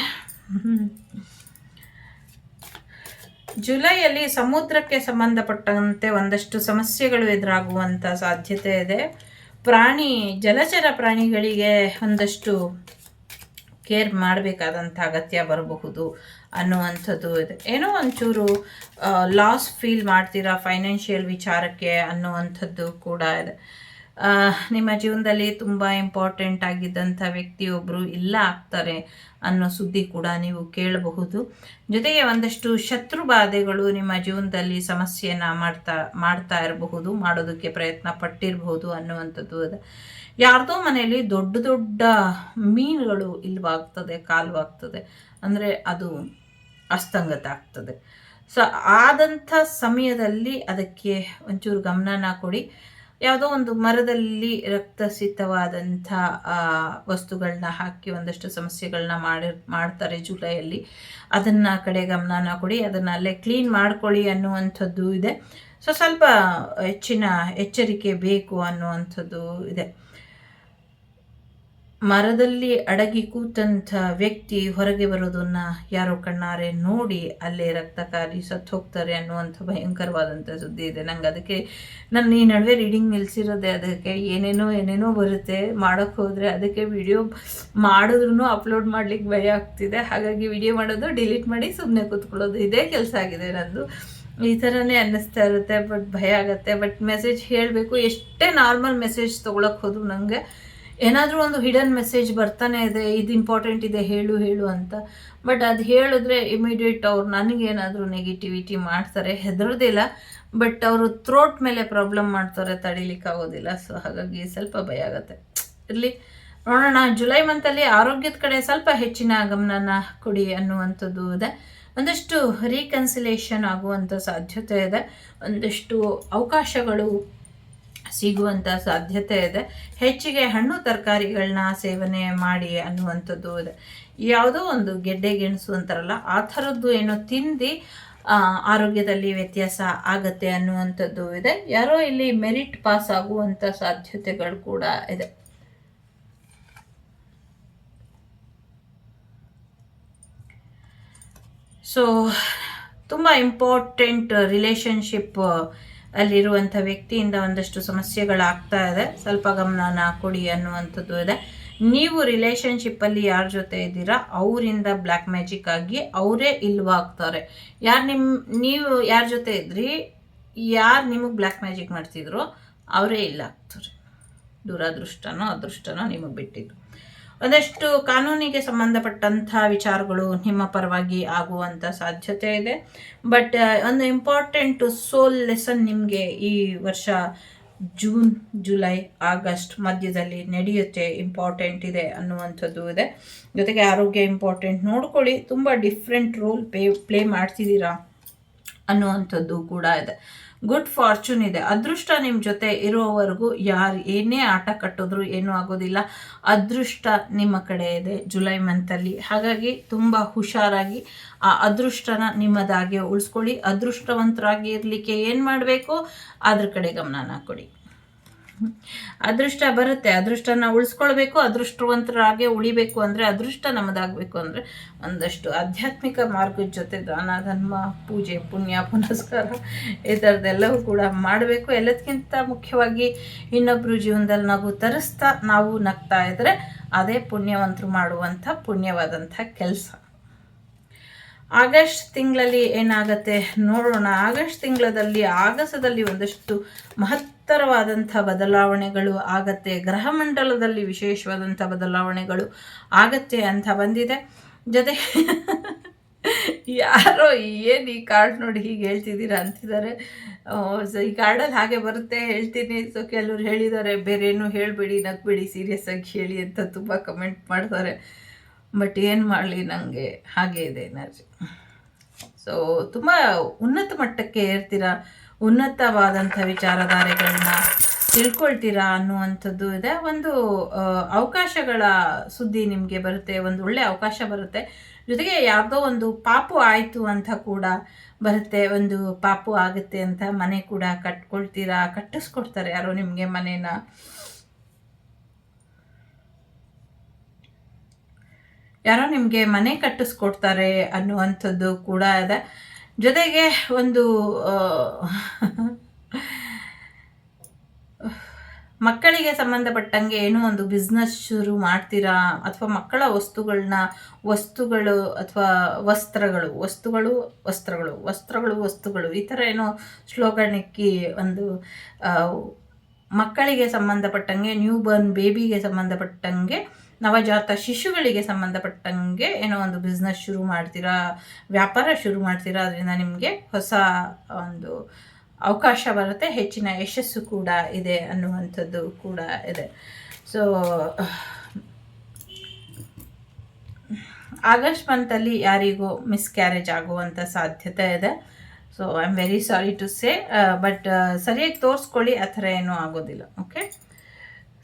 ಜುಲೈಯಲ್ಲಿ ಸಮುದ್ರಕ್ಕೆ ಸಂಬಂಧಪಟ್ಟಂತೆ ಒಂದಷ್ಟು ಸಮಸ್ಯೆಗಳು ಎದುರಾಗುವಂಥ ಸಾಧ್ಯತೆ ಇದೆ. ಜಲಚರ ಪ್ರಾಣಿಗಳಿಗೆ ಒಂದಷ್ಟು ಕೇರ್ ಮಾಡಬೇಕಾದಂಥ ಅಗತ್ಯ ಬರಬಹುದು ಅನ್ನುವಂಥದ್ದು ಇದೆ. ಏನೋ ಒಂಚೂರು ಲಾಸ್ ಫೀಲ್ ಮಾಡ್ತೀರಾ ಫೈನಾನ್ಷಿಯಲ್ ವಿಚಾರಕ್ಕೆ ಅನ್ನುವಂಥದ್ದು ಕೂಡ ಇದೆ. ನಿಮ್ಮ ಜೀವನದಲ್ಲಿ ತುಂಬ ಇಂಪಾರ್ಟೆಂಟ್ ಆಗಿದ್ದಂಥ ವ್ಯಕ್ತಿಯೊಬ್ಬರು ಇಲ್ಲ ಆಗ್ತಾರೆ ಅನ್ನೋ ಸುದ್ದಿ ಕೂಡ ನೀವು ಕೇಳಬಹುದು. ಜೊತೆಗೆ ಒಂದಷ್ಟು ಶತ್ರು ಬಾಧೆಗಳು ನಿಮ್ಮ ಜೀವನದಲ್ಲಿ ಸಮಸ್ಯೆಯನ್ನು ಮಾಡ್ತಾ ಇರಬಹುದು, ಮಾಡೋದಕ್ಕೆ ಪ್ರಯತ್ನ ಪಟ್ಟಿರಬಹುದು ಅನ್ನುವಂಥದ್ದು ಇದೆ. ಯಾರ್ದೋ ಮನೆಯಲ್ಲಿ ದೊಡ್ಡ ದೊಡ್ಡ ಮೀನುಗಳು ಇಲ್ವಾಗ್ತದೆ, ಕಾಲ್ವಾಗ್ತದೆ, ಅಂದರೆ ಅದು ಅಸ್ತಂಗತ ಆಗ್ತದೆ. ಸೊ ಆದಂಥ ಸಮಯದಲ್ಲಿ ಅದಕ್ಕೆ ಒಂಚೂರು ಗಮನನ ಕೊಡಿ. ಯಾವುದೋ ಒಂದು ಮರದಲ್ಲಿ ರಕ್ತಸಿತವಾದಂಥ ವಸ್ತುಗಳನ್ನ ಹಾಕಿ ಒಂದಷ್ಟು ಸಮಸ್ಯೆಗಳನ್ನ ಮಾಡ್ತಾರೆ ಜುಲೈಯಲ್ಲಿ. ಅದನ್ನು ಕಡೆ ಗಮನನ ಕೊಡಿ, ಅದನ್ನು ಅಲ್ಲೇ ಕ್ಲೀನ್ ಮಾಡ್ಕೊಳ್ಳಿ ಅನ್ನುವಂಥದ್ದು ಇದೆ. ಸೊ ಸ್ವಲ್ಪ ಹೆಚ್ಚಿನ ಎಚ್ಚರಿಕೆ ಬೇಕು ಅನ್ನುವಂಥದ್ದು ಇದೆ. ಮರದಲ್ಲಿ ಅಡಗಿ ಕೂತಂಥ ವ್ಯಕ್ತಿ ಹೊರಗೆ ಬರೋದನ್ನು ಯಾರೋ ಕಣ್ಣಾರೆ ನೋಡಿ ಅಲ್ಲೇ ರಕ್ತ ಕಾರಿ ಸತ್ತು ಹೋಗ್ತಾರೆ ಅನ್ನುವಂಥ ಭಯಂಕರವಾದಂಥ ಸುದ್ದಿ ಇದೆ. ನಂಗೆ ಅದಕ್ಕೆ ನಾನು ಈ ನಡುವೆ ರೀಡಿಂಗ್ ನಿಲ್ಲಿಸಿರೋದೆ ಅದಕ್ಕೆ. ಏನೇನೋ ಬರುತ್ತೆ ಮಾಡೋಕ್ಕೆ ಹೋದರೆ, ಅದಕ್ಕೆ ವಿಡಿಯೋ ಮಾಡಿದ್ರೂ ಅಪ್ಲೋಡ್ ಮಾಡ್ಲಿಕ್ಕೆ ಭಯ ಆಗ್ತಿದೆ. ಹಾಗಾಗಿ ವಿಡಿಯೋ ಮಾಡೋದು ಡಿಲೀಟ್ ಮಾಡಿ ಸುಮ್ಮನೆ ಕೂತ್ಕೊಳ್ಳೋದು, ಇದೇ ಕೆಲಸ ಆಗಿದೆ ನಂದು. ಈ ಥರನೇ ಅನ್ನಿಸ್ತಾ ಇರುತ್ತೆ, ಬಟ್ ಭಯ ಆಗುತ್ತೆ. ಬಟ್ ಮೆಸೇಜ್ ಹೇಳಬೇಕು, ಎಷ್ಟೇ ನಾರ್ಮಲ್ ಮೆಸೇಜ್ ತೊಗೊಳಕ್ಕೆ ಹೋದ್ರು ನನಗೆ ಏನಾದರೂ ಒಂದು ಹಿಡನ್ ಮೆಸೇಜ್ ಬರ್ತಾನೆ ಇದೆ, ಇದು ಇಂಪಾರ್ಟೆಂಟ್ ಇದೆ ಹೇಳು ಅಂತ. ಬಟ್ ಅದು ಹೇಳಿದ್ರೆ ಇಮಿಡಿಯೇಟ್ ಅವ್ರು ನನಗೇನಾದರೂ ನೆಗೆಟಿವಿಟಿ ಮಾಡ್ತಾರೆ, ಹೆದರೋದಿಲ್ಲ. ಬಟ್ ಅವರು ಥ್ರೋಟ್ ಮೇಲೆ ಪ್ರಾಬ್ಲಮ್ ಮಾಡ್ತಾರೆ, ತಡೀಲಿಕ್ಕಾಗೋದಿಲ್ಲ. ಸೊ ಹಾಗಾಗಿ ಸ್ವಲ್ಪ ಭಯ ಆಗುತ್ತೆ. ಇರಲಿ, ನೋಡೋಣ. ಜುಲೈ ಮಂತಲ್ಲಿ ಆರೋಗ್ಯದ ಕಡೆ ಸ್ವಲ್ಪ ಹೆಚ್ಚಿನ ಗಮನನ ಕೊಡಿ ಅನ್ನುವಂಥದ್ದು ಇದೆ. ಒಂದಷ್ಟು ರೀಕನ್ಸಿಲೇಷನ್ ಆಗುವಂಥ ಸಾಧ್ಯತೆ ಇದೆ. ಒಂದಷ್ಟು ಅವಕಾಶಗಳು ಸಿಗುವಂಥ ಸಾಧ್ಯತೆ ಇದೆ. ಹೆಚ್ಚಿಗೆ ಹಣ್ಣು ತರಕಾರಿಗಳನ್ನ ಸೇವನೆ ಮಾಡಿ ಅನ್ನುವಂಥದ್ದು ಇದೆ. ಯಾವುದೋ ಒಂದು ಗೆಡ್ಡೆ ಗೆಣಸು ಅಂತಾರಲ್ಲ, ಆ ಥರದ್ದು ಏನೋ ತಿಂದು ಆರೋಗ್ಯದಲ್ಲಿ ವ್ಯತ್ಯಾಸ ಆಗತ್ತೆ ಅನ್ನುವಂಥದ್ದು ಇದೆ. ಯಾರೋ ಇಲ್ಲಿ ಮೆರಿಟ್ ಪಾಸ್ ಆಗುವಂಥ ಸಾಧ್ಯತೆಗಳು ಕೂಡ ಇದೆ. ಸೊ ತುಂಬ ಇಂಪಾರ್ಟೆಂಟ್ ರಿಲೇಷನ್ಶಿಪ್ ಅಲ್ಲಿರುವಂಥ ವ್ಯಕ್ತಿಯಿಂದ ಒಂದಷ್ಟು ಸಮಸ್ಯೆಗಳಾಗ್ತಾ ಇದೆ, ಸ್ವಲ್ಪ ಗಮನನ ಕೊಡಿ ಅನ್ನುವಂಥದ್ದು ಇದೆ. ನೀವು ರಿಲೇಷನ್ಶಿಪ್ಪಲ್ಲಿ ಯಾರ ಜೊತೆ ಇದ್ದೀರಾ ಅವರಿಂದ ಬ್ಲ್ಯಾಕ್ ಮ್ಯಾಜಿಕ್ ಆಗಿ ಅವರೇ ಇಲ್ವಾಗ್ತಾರೆ. ನೀವು ಯಾರ ಜೊತೆ ಇದ್ರಿ, ಯಾರು ನಿಮಗೆ ಬ್ಲ್ಯಾಕ್ ಮ್ಯಾಜಿಕ್ ಮಾಡ್ತಿದ್ರು ಅವರೇ ಇಲ್ಲ ಆಗ್ತಾರೆ. ದುರಾದೃಷ್ಟನೋ ಅದೃಷ್ಟನೋ ನಿಮಗೆ ಬಿಟ್ಟಿದ್ದು. ಒಂದಷ್ಟು ಕಾನೂನಿಗೆ ಸಂಬಂಧಪಟ್ಟಂಥ ವಿಚಾರಗಳು ನಿಮ್ಮ ಪರವಾಗಿ ಆಗುವಂಥ ಸಾಧ್ಯತೆ ಇದೆ. ಬಟ್ ಒಂದು ಇಂಪಾರ್ಟೆಂಟ್ ಸೋಲ್ ಲೆಸನ್ ನಿಮಗೆ ಈ ವರ್ಷ ಜೂನ್, ಜುಲೈ, ಆಗಸ್ಟ್ ಮಧ್ಯದಲ್ಲಿ ನಡೆಯುತ್ತೆ, ಇಂಪಾರ್ಟೆಂಟ್ ಇದೆ ಅನ್ನುವಂಥದ್ದು ಇದೆ. ಜೊತೆಗೆ ಆರೋಗ್ಯ ಇಂಪಾರ್ಟೆಂಟ್ ನೋಡ್ಕೊಳ್ಳಿ. ತುಂಬ ಡಿಫ್ರೆಂಟ್ ರೋಲ್ ಪ್ಲೇ ಮಾಡ್ತಿದ್ದೀರಾ ಅನ್ನುವಂಥದ್ದು ಕೂಡ ಇದೆ. ಗುಡ್ ಫಾರ್ಚೂನ್ ಇದೆ. ಅದೃಷ್ಟ ನಿಮ್ಮ ಜೊತೆ ಇರೋವರೆಗೂ ಯಾರು ಏನೇ ಆಟ ಕಟ್ಟಿದ್ರು ಏನೂ ಆಗೋದಿಲ್ಲ. ಅದೃಷ್ಟ ನಿಮ್ಮ ಕಡೆ ಇದೆ ಜುಲೈ ಮಂತಲ್ಲಿ. ಹಾಗಾಗಿ ತುಂಬ ಹುಷಾರಾಗಿ ಆ ಅದೃಷ್ಟನ ನಿಮ್ಮದಾಗೆ ಉಳಿಸ್ಕೊಳ್ಳಿ. ಅದೃಷ್ಟವಂತರಾಗಿ ಇರಲಿಕ್ಕೆ ಏನು ಮಾಡಬೇಕು ಅದ್ರ ಕಡೆ ಗಮನನ ಕೊಡಿ. ಅದೃಷ್ಟ ಬರುತ್ತೆ, ಅದೃಷ್ಟನ ಉಳಿಸ್ಕೊಳ್ಬೇಕು. ಅದೃಷ್ಟವಂತರಾಗೆ ಉಳಿಬೇಕು ಅಂದರೆ, ಅದೃಷ್ಟ ನಮ್ಮದಾಗಬೇಕು ಅಂದರೆ ಒಂದಷ್ಟು ಆಧ್ಯಾತ್ಮಿಕ ಮಾರ್ಗದ ಜೊತೆ ದಾನ ಧರ್ಮ, ಪೂಜೆ, ಪುಣ್ಯ, ಪುನಸ್ಕಾರ ಈ ಥರದ್ದೆಲ್ಲವೂ ಕೂಡ ಮಾಡಬೇಕು. ಎಲ್ಲದಕ್ಕಿಂತ ಮುಖ್ಯವಾಗಿ ಇನ್ನೊಬ್ಬರು ಜೀವನದಲ್ಲಿ ನಗು ತರಿಸ್ತಾ ನಾವು ನಗ್ತಾ ಇದ್ದರೆ ಅದೇ ಪುಣ್ಯವಂತರು ಮಾಡುವಂಥ ಪುಣ್ಯವಾದಂಥ ಕೆಲಸ. ಆಗಸ್ಟ್ ತಿಂಗಳಲ್ಲಿ ಏನಾಗತ್ತೆ ನೋಡೋಣ. ಆಗಸ್ಟ್ ಆಗಸದಲ್ಲಿ ಒಂದಷ್ಟು ಮಹತ್ತರವಾದಂಥ ಬದಲಾವಣೆಗಳು ಆಗತ್ತೆ. ಗ್ರಹಮಂಡಲದಲ್ಲಿ ವಿಶೇಷವಾದಂಥ ಬದಲಾವಣೆಗಳು ಆಗತ್ತೆ ಅಂತ ಬಂದಿದೆ. ಜೊತೆ ಯಾರೋ ಏನು ಈ ಕಾರ್ಡ್ ನೋಡಿ ಹೀಗೆ ಹೇಳ್ತಿದ್ದೀರಾ ಅಂತಿದ್ದಾರೆ. ಸೊ ಈ ಕಾರ್ಡಲ್ಲಿ ಹಾಗೆ ಬರುತ್ತೆ ಹೇಳ್ತೀನಿ. ಸೊ ಕೆಲವ್ರು ಹೇಳಿದ್ದಾರೆ ಬೇರೇನು ಹೇಳಬೇಡಿ, ನಗ್ಬೇಡಿ, ಸೀರಿಯಸ್ ಆಗಿ ಹೇಳಿ ಅಂತ ತುಂಬ ಕಮೆಂಟ್ ಮಾಡ್ತಾರೆ. ಬಟ್ ಏನು ಮಾಡಲಿ, ನನಗೆ ಹಾಗೆ ಇದೆ ಎನರ್ಜಿ. ಸೊ ತುಂಬ ಉನ್ನತ ಮಟ್ಟಕ್ಕೆ ಏರ್ತೀರಾ, ಉನ್ನತವಾದಂಥ ವಿಚಾರಧಾರೆಗಳನ್ನ ತಿಳ್ಕೊಳ್ತೀರಾ ಅನ್ನುವಂಥದ್ದು ಇದೆ. ಒಂದು ಅವಕಾಶಗಳ ಸುದ್ದಿ ನಿಮಗೆ ಬರುತ್ತೆ, ಒಂದು ಒಳ್ಳೆ ಅವಕಾಶ ಬರುತ್ತೆ. ಜೊತೆಗೆ ಯಾವುದೋ ಒಂದು ಪಾಪು ಆಯಿತು ಅಂತ ಕೂಡ ಬರುತ್ತೆ, ಒಂದು ಪಾಪು ಆಗುತ್ತೆ ಅಂತ ಮನೆ ಕೂಡ ಕಟ್ಕೊಳ್ತೀರಾ, ಕಟ್ಟಿಸ್ಕೊಡ್ತಾರೆ ಯಾರೋ ನಿಮಗೆ ಮನೇನ. ಯಾರೋ ನಿಮಗೆ ಮನೆ ಕಟ್ಟಿಸ್ಕೊಡ್ತಾರೆ ಅನ್ನುವಂಥದ್ದು ಕೂಡ ಇದೆ. ಜೊತೆಗೆ ಒಂದು ಮಕ್ಕಳಿಗೆ ಸಂಬಂಧಪಟ್ಟಂಗೆ ಏನೋ ಒಂದು ಬಿಸ್ನೆಸ್ ಶುರು ಮಾಡ್ತೀರಾ, ಅಥವಾ ಮಕ್ಕಳ ವಸ್ತುಗಳು ಅಥವಾ ವಸ್ತ್ರಗಳು ಈ ಥರ ಏನೋ ಸ್ಲೋಗನ್ ಇಕ್ಕಿ ಒಂದು ಮಕ್ಕಳಿಗೆ ಸಂಬಂಧಪಟ್ಟಂಗೆ, ನ್ಯೂ ಬರ್ನ್ ಬೇಬಿಗೆ ಸಂಬಂಧಪಟ್ಟಂಗೆ, ನವಜಾತ ಶಿಶುಗಳಿಗೆ ಸಂಬಂಧಪಟ್ಟಂಗೆ ಏನೋ ಒಂದು ಬಿಸ್ನೆಸ್ ಶುರು ಮಾಡ್ತೀರಾ, ವ್ಯಾಪಾರ ಶುರು ಮಾಡ್ತೀರಾ. ಅದರಿಂದ ನಿಮಗೆ ಹೊಸ ಒಂದು ಅವಕಾಶ ಬರುತ್ತೆ, ಹೆಚ್ಚಿನ ಯಶಸ್ಸು ಕೂಡ ಇದೆ ಅನ್ನುವಂಥದ್ದು ಕೂಡ ಇದೆ. ಸೊ ಆಗಸ್ಟ್ ಮಂತಲ್ಲಿ ಯಾರಿಗೂ ಮಿಸ್ಕ್ಯಾರೇಜ್ ಆಗುವಂಥ ಸಾಧ್ಯತೆ ಇದೆ. So I am very sorry to say, but ಸರಿಯಾಗಿ ತೋರಿಸ್ಕೊಳ್ಳಿ, ಆ ಥರ ಏನೂ ಆಗೋದಿಲ್ಲ. Okay,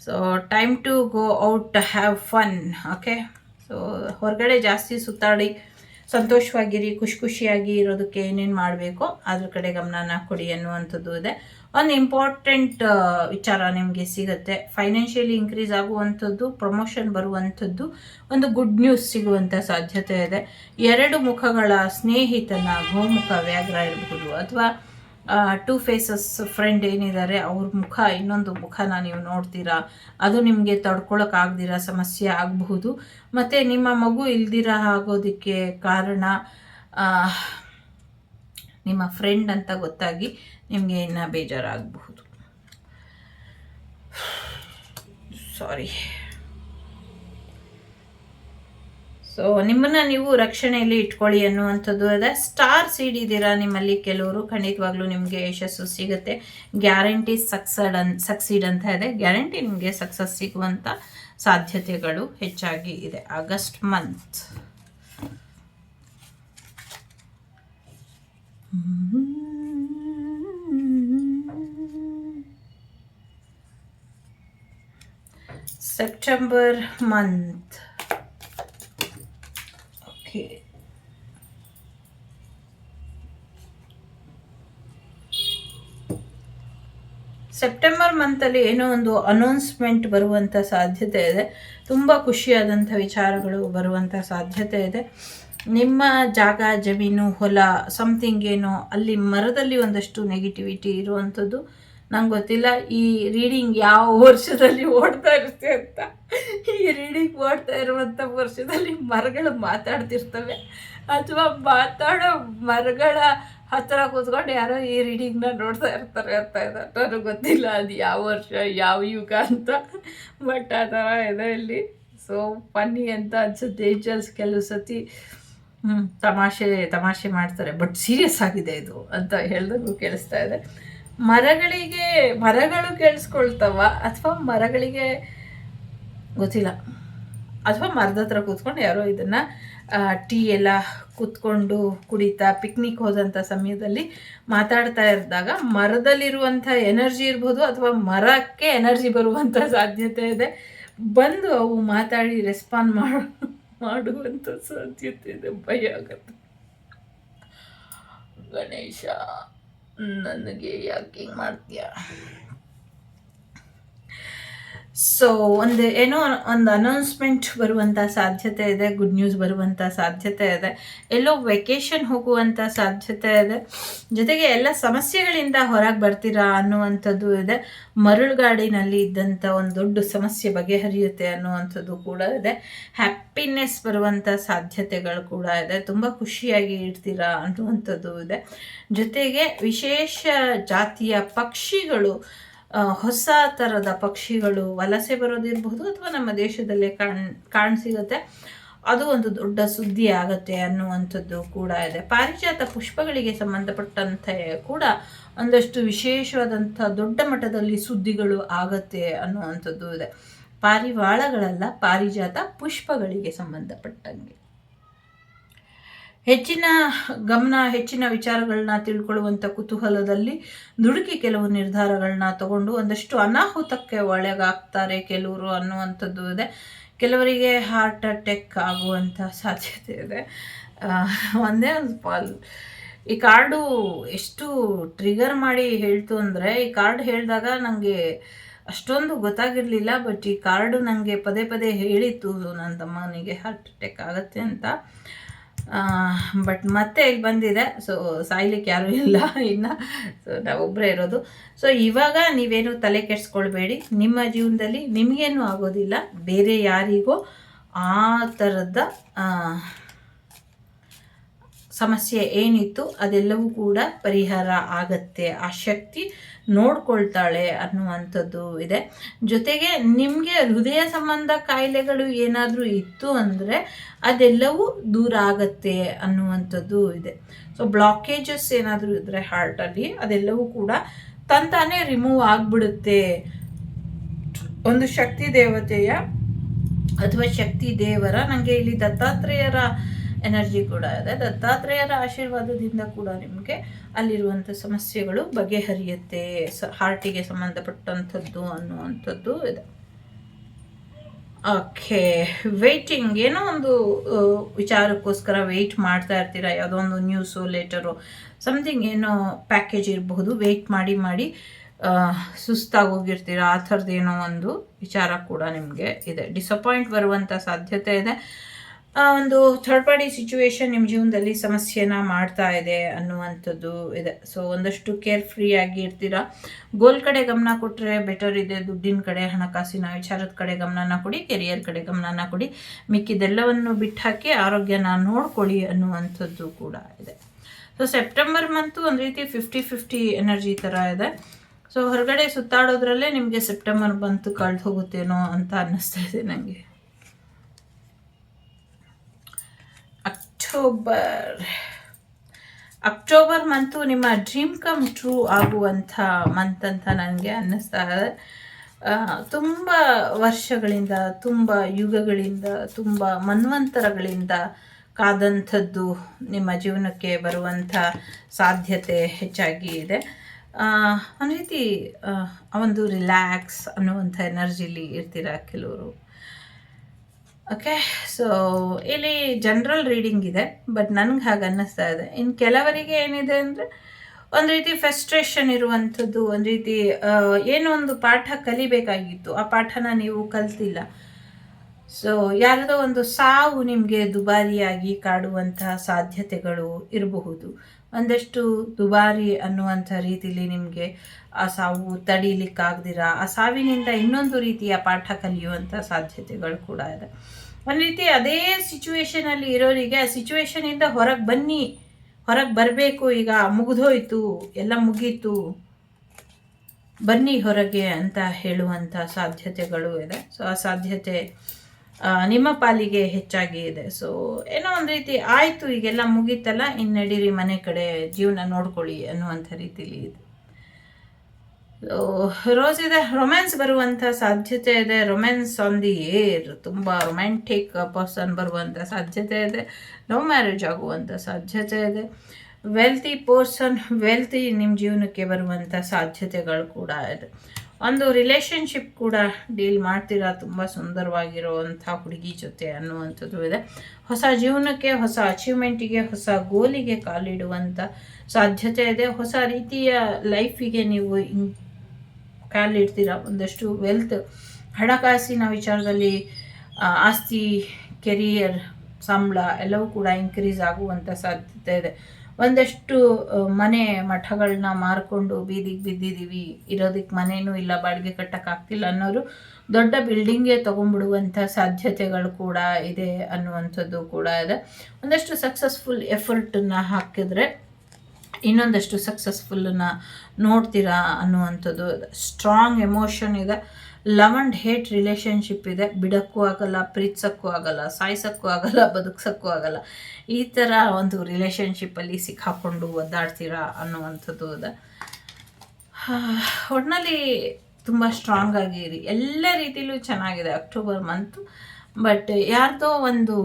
so time to go out, have fun. Okay, so ಹೊರಗಡೆ ಜಾಸ್ತಿ ಸುತ್ತಾಡಿ ಸಂತೋಷವಾಗಿರಿ, ಖುಷಿಯಾಗಿ ಇರೋದಕ್ಕೆ ಏನೇನು ಮಾಡಬೇಕೋ ಅದ್ರ ಕಡೆ ಗಮನನ ಕೊಡಿ ಅನ್ನುವಂಥದ್ದು ಇದೆ. ಒಂದು ಇಂಪಾರ್ಟೆಂಟ್ ವಿಚಾರ ನಿಮಗೆ ಸಿಗುತ್ತೆ, ಫೈನಾನ್ಷಿಯಲಿ ಇನ್ಕ್ರೀಸ್ ಆಗುವಂಥದ್ದು, ಪ್ರಮೋಷನ್ ಬರುವಂಥದ್ದು, ಒಂದು ಗುಡ್ ನ್ಯೂಸ್ ಸಿಗುವಂಥ ಸಾಧ್ಯತೆ ಇದೆ. ಎರಡು ಮುಖಗಳ ಸ್ನೇಹಿತನ ಗೋಮುಖ ವ್ಯಾಘ್ರ ಇರಬಹುದು, ಅಥವಾ ಟೂ ಫೇಸಸ್ ಫ್ರೆಂಡ್ ಏನಿದ್ದಾರೆ ಅವ್ರ ಮುಖ, ಇನ್ನೊಂದು ಮುಖನ ನೀವು ನೋಡ್ತೀರಾ, ಅದು ನಿಮಗೆ ತಡ್ಕೊಳಕ್ಕಾಗ್ದಿರ ಸಮಸ್ಯೆ ಆಗಬಹುದು. ಮತ್ತು ನಿಮ್ಮ ಮಗು ಇಲ್ದಿರ ಆಗೋದಕ್ಕೆ ಕಾರಣ ನಿಮ್ಮ ಫ್ರೆಂಡ್ ಅಂತ ಗೊತ್ತಾಗಿ ನಿಮಗೆ ಇನ್ನೂ ಬೇಜಾರಾಗಬಹುದು. ಸಾರಿ. ಸೊ ನಿಮ್ಮನ್ನು ನೀವು ರಕ್ಷಣೆಯಲ್ಲಿ ಇಟ್ಕೊಳ್ಳಿ ಅನ್ನುವಂಥದ್ದು ಇದೆ. ಸ್ಟಾರ್ ಸೀಡ್ ಇದ್ದೀರಾ ನಿಮ್ಮಲ್ಲಿ ಕೆಲವರು, ಖಂಡಿತವಾಗ್ಲೂ ನಿಮಗೆ ಯಶಸ್ಸು ಸಿಗುತ್ತೆ. ಗ್ಯಾರಂಟಿ ಸಕ್ಸೀಡ್ ಅಂತ ಇದೆ, ಗ್ಯಾರಂಟಿ ನಿಮಗೆ ಸಕ್ಸಸ್ ಸಿಗುವಂಥ ಸಾಧ್ಯತೆಗಳು ಹೆಚ್ಚಾಗಿ ಇದೆ August month. September month. Okay, September ಮಂತಲ್ಲಿ ಏನೋ ಒಂದು ಅನೌನ್ಸ್ಮೆಂಟ್ ಬರುವಂಥ ಸಾಧ್ಯತೆ ಇದೆ. ತುಂಬ ಖುಷಿಯಾದಂಥ ವಿಚಾರಗಳು ಬರುವಂಥ ಸಾಧ್ಯತೆ ಇದೆ. ನಿಮ್ಮ ಜಾಗ, ಜಮೀನು, ಹೊಲ, ಸಮಥಿಂಗ್ ಏನೋ ಅಲ್ಲಿ ಮರದಲ್ಲಿ ಒಂದಷ್ಟು ನೆಗೆಟಿವಿಟಿ ಇರುವಂಥದ್ದು. ನಂಗೆ ಗೊತ್ತಿಲ್ಲ ಈ ರೀಡಿಂಗ್ ಯಾವ ವರ್ಷದಲ್ಲಿ ಓಡ್ತಾ ಇರುತ್ತೆ ಅಂತ. ಈ ರೀಡಿಂಗ್ ಓಡ್ತಾ ಇರುವಂಥ ವರ್ಷದಲ್ಲಿ ಮರಗಳು ಮಾತಾಡ್ತಿರ್ತವೆ, ಅಥವಾ ಮಾತಾಡೋ ಮರಗಳ ಹತ್ತಿರ ಕೂತ್ಕೊಂಡು ಯಾರೋ ಈ ರೀಡಿಂಗ್ನ ನೋಡ್ತಾ ಇರ್ತಾರೆ ಅಂತ ಇದೆ. ನನಗೆ ಗೊತ್ತಿಲ್ಲ ಅದು ಯಾವ ವರ್ಷ, ಯಾವ ಯುಗ ಅಂತ, ಬಟ್ ಆ ಥರ ಇದೆ ಇಲ್ಲಿ. ಸೊ ಫನ್ನಿ ಅಂತ ಅನ್ಸುತ್ತೆ. ಏಂಜಲ್ಸ್ ಕೆಲವು ಸತಿ ತಮಾಷೆ ಮಾಡ್ತಾರೆ, ಬಟ್ ಸೀರಿಯಸ್ ಆಗಿದೆ ಇದು ಅಂತ ಹೇಳ್ದಂಗೂ ಕೇಳಿಸ್ತಾ ಇದೆ. ಮರಗಳು ಕೇಳಿಸ್ಕೊಳ್ತವ, ಅಥವಾ ಮರಗಳಿಗೆ ಗೊತ್ತಿಲ್ಲ, ಅಥವಾ ಮರದ ಹತ್ರ ಕೂತ್ಕೊಂಡು ಯಾರೋ ಇದನ್ನು ಟೀ ಎಲ್ಲ ಕೂತ್ಕೊಂಡು ಕುಡಿತಾ ಪಿಕ್ನಿಕ್ ಹೋದಂಥ ಸಮಯದಲ್ಲಿ ಮಾತಾಡ್ತಾ ಇದ್ದಾಗ ಮರದಲ್ಲಿರುವಂಥ ಎನರ್ಜಿ ಇರ್ಬೋದು, ಅಥವಾ ಮರಕ್ಕೆ ಎನರ್ಜಿ ಬರುವಂಥ ಸಾಧ್ಯತೆ ಇದೆ. ಬಂದು ಅವು ಮಾತಾಡಿ ರೆಸ್ಪಾಂಡ್ ಮಾಡುವಂಥ ಸಾಧ್ಯತೆ ಇದೆ. ಭಯ ಆಗತ್ತೆ. ಗಣೇಶ, ನನಗೆ ಯಾಕೆ ಹಿಂಗೆ ಮಾಡ್ತೀಯ? ಸೊ ಏನೋ ಒಂದು ಅನೌನ್ಸ್ಮೆಂಟ್ ಬರುವಂಥ ಸಾಧ್ಯತೆ ಇದೆ, ಗುಡ್ ನ್ಯೂಸ್ ಬರುವಂಥ ಸಾಧ್ಯತೆ ಇದೆ, ಎಲ್ಲೋ ವೆಕೇಷನ್ ಹೋಗುವಂಥ ಸಾಧ್ಯತೆ ಇದೆ. ಜೊತೆಗೆ ಎಲ್ಲ ಸಮಸ್ಯೆಗಳಿಂದ ಹೊರಗೆ ಬರ್ತೀರಾ ಅನ್ನುವಂಥದ್ದು ಇದೆ. ಮರಳುಗಾಡಿನಲ್ಲಿ ಇದ್ದಂಥ ಒಂದು ದೊಡ್ಡ ಸಮಸ್ಯೆ ಬಗೆಹರಿಯುತ್ತೆ ಅನ್ನುವಂಥದ್ದು ಕೂಡ ಇದೆ. ಹ್ಯಾಪಿನೆಸ್ ಬರುವಂಥ ಸಾಧ್ಯತೆಗಳು ಕೂಡ ಇದೆ. ತುಂಬ ಖುಷಿಯಾಗಿ ಇರ್ತೀರಾ ಅನ್ನುವಂಥದ್ದು ಇದೆ. ಜೊತೆಗೆ ವಿಶೇಷ ಜಾತಿಯ ಪಕ್ಷಿಗಳು, ಹೊಸ ಥರದ ಪಕ್ಷಿಗಳು ವಲಸೆ ಬರೋದಿರಬಹುದು, ಅಥವಾ ನಮ್ಮ ದೇಶದಲ್ಲೇ ಕಾಣಸಿಗುತ್ತೆ. ಅದು ಒಂದು ದೊಡ್ಡ ಸುದ್ದಿ ಆಗತ್ತೆ ಅನ್ನುವಂಥದ್ದು ಕೂಡ ಇದೆ. ಪಾರಿಜಾತ ಪುಷ್ಪಗಳಿಗೆ ಸಂಬಂಧಪಟ್ಟಂತೆ ಕೂಡ ಒಂದಷ್ಟು ವಿಶೇಷವಾದಂಥ ದೊಡ್ಡ ಮಟ್ಟದಲ್ಲಿ ಸುದ್ದಿಗಳು ಆಗತ್ತೆ ಅನ್ನುವಂಥದ್ದು ಇದೆ. ಪಾರಿವಾಳಗಳಲ್ಲ, ಪಾರಿಜಾತ ಪುಷ್ಪಗಳಿಗೆ ಸಂಬಂಧಪಟ್ಟಂಗೆ ಹೆಚ್ಚಿನ ಗಮನ, ಹೆಚ್ಚಿನ ವಿಚಾರಗಳನ್ನ ತಿಳ್ಕೊಳ್ಳುವಂಥ ಕುತೂಹಲದಲ್ಲಿ ದುಡುಕಿ ಕೆಲವು ನಿರ್ಧಾರಗಳನ್ನ ತಗೊಂಡು ಒಂದಷ್ಟು ಅನಾಹುತಕ್ಕೆ ಒಳಗಾಗ್ತಾರೆ ಕೆಲವರು ಅನ್ನುವಂಥದ್ದು ಇದೆ. ಕೆಲವರಿಗೆ ಹಾರ್ಟ್ ಅಟ್ಯಾಕ್ ಆಗುವಂಥ ಸಾಧ್ಯತೆ ಇದೆ. ಒಂದೇ ಒಂದು ಈ ಕಾರ್ಡು ಎಷ್ಟು ಟ್ರಿಗರ್ ಮಾಡಿ ಹೇಳ್ತು ಅಂದರೆ, ಈ ಕಾರ್ಡ್ ಹೇಳಿದಾಗ ನನಗೆ ಅಷ್ಟೊಂದು ಗೊತ್ತಾಗಿರಲಿಲ್ಲ. ಬಟ್ ಈ ಕಾರ್ಡು ನನಗೆ ಪದೇ ಪದೇ ಹೇಳಿತ್ತು ನನ್ನ ತಮ್ಮನಿಗೆ ಹಾರ್ಟ್ ಅಟ್ಯಾಕ್ ಆಗುತ್ತೆ ಅಂತ. ಬಟ್ ಮತ್ತೆ ಇಲ್ಲಿ ಬಂದಿದೆ. ಸೊ ಸಾಯ್ಲಿಕ್ಕೆ ಯಾರೂ ಇಲ್ಲ ಇನ್ನು. ಸೊ ನಾವೊಬ್ಬರೇ ಇರೋದು. ಸೊ ಇವಾಗ ನೀವೇನು ತಲೆ ಕೆಡಿಸ್ಕೊಳ್ಬೇಡಿ. ನಿಮ್ಮ ಜೀವನದಲ್ಲಿ ನಿಮಗೇನು ಆಗೋದಿಲ್ಲ, ಬೇರೆ ಯಾರಿಗೋ ಆ ಥರದ ಸಮಸ್ಯೆ ಏನಿತ್ತು ಅದೆಲ್ಲವೂ ಕೂಡ ಪರಿಹಾರ ಆಗತ್ತೆ. ಆ ಶಕ್ತಿ ನೋಡ್ಕೊಳ್ತಾಳೆ ಅನ್ನುವಂಥದ್ದು ಇದೆ. ಜೊತೆಗೆ ನಿಮಗೆ ಹೃದಯ ಸಂಬಂಧ ಕಾಯಿಲೆಗಳು ಏನಾದರೂ ಇತ್ತು ಅಂದರೆ ಅದೆಲ್ಲವೂ ದೂರ ಆಗತ್ತೆ ಅನ್ನುವಂಥದ್ದು ಇದೆ. ಸೊ ಬ್ಲಾಕೇಜಸ್ ಏನಾದರೂ ಇದ್ದರೆ ಹಾರ್ಟಲ್ಲಿ ಅದೆಲ್ಲವೂ ಕೂಡ ತಂತಾನೇ ರಿಮೂವ್ ಆಗಿಬಿಡುತ್ತೆ. ಒಂದು ಶಕ್ತಿ ದೇವತೆಯ ಅಥವಾ ಶಕ್ತಿ ದೇವರ, ನನಗೆ ಇಲ್ಲಿ ದತ್ತಾತ್ರೇಯರ ಎನರ್ಜಿ ಕೂಡ ಇದೆ. ದತ್ತಾತ್ರೇಯರ ಆಶೀರ್ವಾದದಿಂದ ಕೂಡ ನಿಮಗೆ ಅಲ್ಲಿರುವಂಥ ಸಮಸ್ಯೆಗಳು ಬಗೆಹರಿಯುತ್ತೆ, ಹಾರ್ಟಿಗೆ ಸಂಬಂಧಪಟ್ಟಂಥದ್ದು ಅನ್ನುವಂಥದ್ದು ಇದೆ. ಓಕೆ, ವೆಯ್ಟಿಂಗ್, ಏನೋ ಒಂದು ವಿಚಾರಕ್ಕೋಸ್ಕರ ವೆಯ್ಟ್ ಮಾಡ್ತಾ ಇರ್ತೀರ. ಯಾವುದೋ ಒಂದು ನ್ಯೂಸು, ಲೆಟರು, ಸಮಥಿಂಗ್ ಏನೋ ಪ್ಯಾಕೇಜ್ ಇರಬಹುದು. ವೆಯ್ಟ್ ಮಾಡಿ ಮಾಡಿ ಸುಸ್ತಾಗೋಗಿರ್ತೀರ. ಆ ಥರದ್ದು ಏನೋ ಒಂದು ವಿಚಾರ ಕೂಡ ನಿಮಗೆ ಇದೆ. ಡಿಸಪಾಯಿಂಟ್ ಬರುವಂಥ ಸಾಧ್ಯತೆ ಇದೆ. ಒಂದು ಥರ್ಡ್ ಪಾರ್ಟಿ ಸಿಚುವೇಶನ್ ನಿಮ್ಮ ಜೀವನದಲ್ಲಿ ಸಮಸ್ಯೆನ ಮಾಡ್ತಾ ಇದೆ ಅನ್ನುವಂಥದ್ದು ಇದೆ. ಸೊ ಒಂದಷ್ಟು ಕೇರ್ ಫ್ರೀ ಆಗಿ ಇರ್ತೀರ. ಗೋಲ್ ಕಡೆ ಗಮನ ಕೊಟ್ಟರೆ ಬೆಟರ್ ಇದೆ. ದುಡ್ಡಿನ ಕಡೆ, ಹಣಕಾಸಿನ ವಿಚಾರದ ಕಡೆ ಗಮನನ ಕೊಡಿ, ಕೆರಿಯರ್ ಕಡೆ ಗಮನನ ಕೊಡಿ. ಮಿಕ್ಕಿದೆಲ್ಲವನ್ನು ಬಿಟ್ಟು ಹಾಕಿ ಆರೋಗ್ಯನ ನೋಡ್ಕೊಳ್ಳಿ ಅನ್ನುವಂಥದ್ದು ಕೂಡ ಇದೆ. ಸೊ ಸೆಪ್ಟೆಂಬರ್ ಮಂತು ಒಂದು ರೀತಿ 50-50 ಎನರ್ಜಿ ಥರ ಇದೆ. ಸೊ ಹೊರಗಡೆ ಸುತ್ತಾಡೋದ್ರಲ್ಲೇ ನಿಮಗೆ ಸೆಪ್ಟೆಂಬರ್ ಮಂತು ಕಳೆದು ಹೋಗುತ್ತೇನೋ ಅಂತ ಅನ್ನಿಸ್ತಾ ಇದೆ ನನಗೆ. ಅಕ್ಟೋಬರ್ ಮಂತು ನಿಮ್ಮ ಡ್ರೀಮ್ ಕಮ್ ಟ್ರೂ ಆಗುವಂಥ ಮಂತ್ ಅಂತ ನನಗೆ ಅನ್ನಿಸ್ತಾ ಇದೆ. ತುಂಬ ವರ್ಷಗಳಿಂದ, ತುಂಬ ಯುಗಗಳಿಂದ, ತುಂಬ ಮನ್ವಂತರಗಳಿಂದ ಕಾದಂಥದ್ದು ನಿಮ್ಮ ಜೀವನಕ್ಕೆ ಬರುವಂಥ ಸಾಧ್ಯತೆ ಹೆಚ್ಚಾಗಿ ಇದೆ. ಒಂದು ರೀತಿ ಒಂದು ರಿಲ್ಯಾಕ್ಸ್ ಅನ್ನುವಂಥ ಎನರ್ಜಿಲಿ ಇರ್ತೀರ ಕೆಲವರು. ಓಕೆ, ಸೊ ಇಲ್ಲಿ ಜನರಲ್ ರೀಡಿಂಗ್ ಇದೆ, ಬಟ್ ನನಗೆ ಹಾಗೆ ಅನ್ನಿಸ್ತಾ ಇದೆ. ಇನ್ನು ಕೆಲವರಿಗೆ ಏನಿದೆ ಅಂದರೆ ಒಂದು ರೀತಿ ಫ್ರಸ್ಟ್ರೇಷನ್ ಇರುವಂಥದ್ದು, ಒಂದು ರೀತಿ ಏನೋ ಒಂದು ಪಾಠ ಕಲಿಬೇಕಾಗಿತ್ತು, ಆ ಪಾಠನ ನೀವು ಕಲ್ತಿಲ್ಲ. ಸೊ ಯಾರದೋ ಒಂದು ಸಾವು ನಿಮಗೆ ದುಬಾರಿಯಾಗಿ ಕಾಡುವಂತಹ ಸಾಧ್ಯತೆಗಳು ಇರಬಹುದು. ಒಂದಷ್ಟು ದುಬಾರಿ ಅನ್ನುವಂಥ ರೀತಿಯಲ್ಲಿ ನಿಮಗೆ ಆ ಸಾವು ತಡೀಲಿಕ್ಕಾಗ್ದಿರ ಆ ಸಾವಿನಿಂದ ಇನ್ನೊಂದು ರೀತಿಯ ಪಾಠ ಕಲಿಯುವಂಥ ಸಾಧ್ಯತೆಗಳು ಕೂಡ ಇದೆ. ಒಂದು ರೀತಿ ಅದೇ ಸಿಚುವೇಶನಲ್ಲಿ ಇರೋರಿಗೆ ಆ ಸಿಚುವೇಶನಿಂದ ಹೊರಗೆ ಬರಬೇಕು, ಈಗ ಮುಗಿದೋಯ್ತು, ಎಲ್ಲ ಮುಗೀತು, ಬನ್ನಿ ಹೊರಗೆ ಅಂತ ಹೇಳುವಂಥ ಸಾಧ್ಯತೆಗಳು ಇದೆ. ಸೊ ಆ ಸಾಧ್ಯತೆ ನಿಮ್ಮ ಪಾಲಿಗೆ ಹೆಚ್ಚಾಗಿ ಇದೆ. ಸೊ ಏನೋ ಒಂದು ರೀತಿ ಆಯಿತು, ಈಗೆಲ್ಲ ಮುಗೀತಲ್ಲ, ಇನ್ನು ನಡೀರಿ ಮನೆ ಕಡೆ, ಜೀವನ ನೋಡ್ಕೊಳ್ಳಿ ಅನ್ನುವಂಥ ರೀತಿಲಿ ಇದೆ. ರೋಸ್ ಇದೆ, ರೊಮ್ಯಾನ್ಸ್ ಬರುವಂಥ ಸಾಧ್ಯತೆ ಇದೆ. ರೊಮ್ಯಾನ್ಸ್ ಆನ್ ದಿ ಏರ್, ತುಂಬ ರೊಮ್ಯಾಂಟಿಕ್ ಪರ್ಸನ್ ಬರುವಂಥ ಸಾಧ್ಯತೆ ಇದೆ. ಲವ್ ಮ್ಯಾರೇಜ್ ಆಗುವಂಥ ಸಾಧ್ಯತೆ ಇದೆ. ವೆಲ್ತಿ ಪರ್ಸನ್, ವೆಲ್ತಿ ನಿಮ್ಮ ಜೀವನಕ್ಕೆ ಬರುವಂಥ ಸಾಧ್ಯತೆಗಳು ಕೂಡ ಇದೆ. ಒಂದು ರಿಲೇಷನ್ಶಿಪ್ ಕೂಡ ಡೀಲ್ ಮಾಡ್ತೀರಾ, ತುಂಬ ಸುಂದರವಾಗಿರುವಂಥ ಹುಡುಗಿ ಜೊತೆ ಅನ್ನುವಂಥದ್ದು ಇದೆ. ಹೊಸ ಜೀವನಕ್ಕೆ, ಹೊಸ ಅಚೀವ್ಮೆಂಟಿಗೆ, ಹೊಸ ಗೋಲಿಗೆ ಕಾಲಿಡುವಂಥ ಸಾಧ್ಯತೆ ಇದೆ. ಹೊಸ ರೀತಿಯ ಲೈಫಿಗೆ ನೀವು ಕಾಲಿಡ್ತೀರ. ಒಂದಷ್ಟು ವೆಲ್ತ್, ಹಣಕಾಸಿನ ವಿಚಾರದಲ್ಲಿ ಆಸ್ತಿ, ಕೆರಿಯರ್, ಸಂಬಳ ಎಲ್ಲವೂ ಕೂಡ ಇನ್ಕ್ರೀಸ್ ಆಗುವಂಥ ಸಾಧ್ಯತೆ ಇದೆ. ಒಂದಷ್ಟು ಮನೆ ಮಠಗಳನ್ನ ಮಾರ್ಕೊಂಡು ಬೀದಿಗೆ ಬಿದ್ದಿದ್ದೀವಿ, ಇರೋದಕ್ಕೆ ಮನೇನೂ ಇಲ್ಲ, ಬಾಡಿಗೆ ಕಟ್ಟೋಕ್ಕಾಗ್ತಿಲ್ಲ ಅನ್ನೋರು ದೊಡ್ಡ ಬಿಲ್ಡಿಂಗೇ ತೊಗೊಂಡ್ಬಿಡುವಂಥ ಸಾಧ್ಯತೆಗಳು ಕೂಡ ಇದೆ ಅನ್ನುವಂಥದ್ದು ಕೂಡ ಇದೆ. ಒಂದಷ್ಟು ಸಕ್ಸಸ್ಫುಲ್ ಎಫರ್ಟನ್ನು ಹಾಕಿದ್ರೆ ಇನ್ನೊಂದಷ್ಟು ಸಕ್ಸಸ್ಫುಲ್ಲನ್ನು ನೋಡ್ತೀರಾ ಅನ್ನುವಂಥದ್ದು. ಸ್ಟ್ರಾಂಗ್ ಎಮೋಷನ್ ಇದೆ. ಲವ್ ಆ್ಯಂಡ್ ಹೇಟ್ ರಿಲೇಷನ್ಶಿಪ್ ಇದೆ. ಬಿಡೋಕ್ಕೂ ಆಗಲ್ಲ, ಪ್ರೀತಿಸೋಕ್ಕೂ ಆಗಲ್ಲ, ಸಾಯಿಸೋಕ್ಕೂ ಆಗಲ್ಲ, ಬದುಕ್ಸೋಕ್ಕೂ ಆಗಲ್ಲ. ಈ ಥರ ಒಂದು ರಿಲೇಷನ್ಶಿಪ್ಪಲ್ಲಿ ಸಿಕ್ಕಾಕೊಂಡು ಒದ್ದಾಡ್ತೀರಾ ಅನ್ನುವಂಥದ್ದು ಇದೆ. ಒಟ್ಟಿನಲ್ಲಿ ತುಂಬ ಸ್ಟ್ರಾಂಗ್ ಆಗಿರಿ, ಎಲ್ಲ ರೀತಿಲೂ ಚೆನ್ನಾಗಿದೆ ಅಕ್ಟೋಬರ್ ಮಂತು. ಬಟ್ ಯಾರ್ದೋ ಒಂದು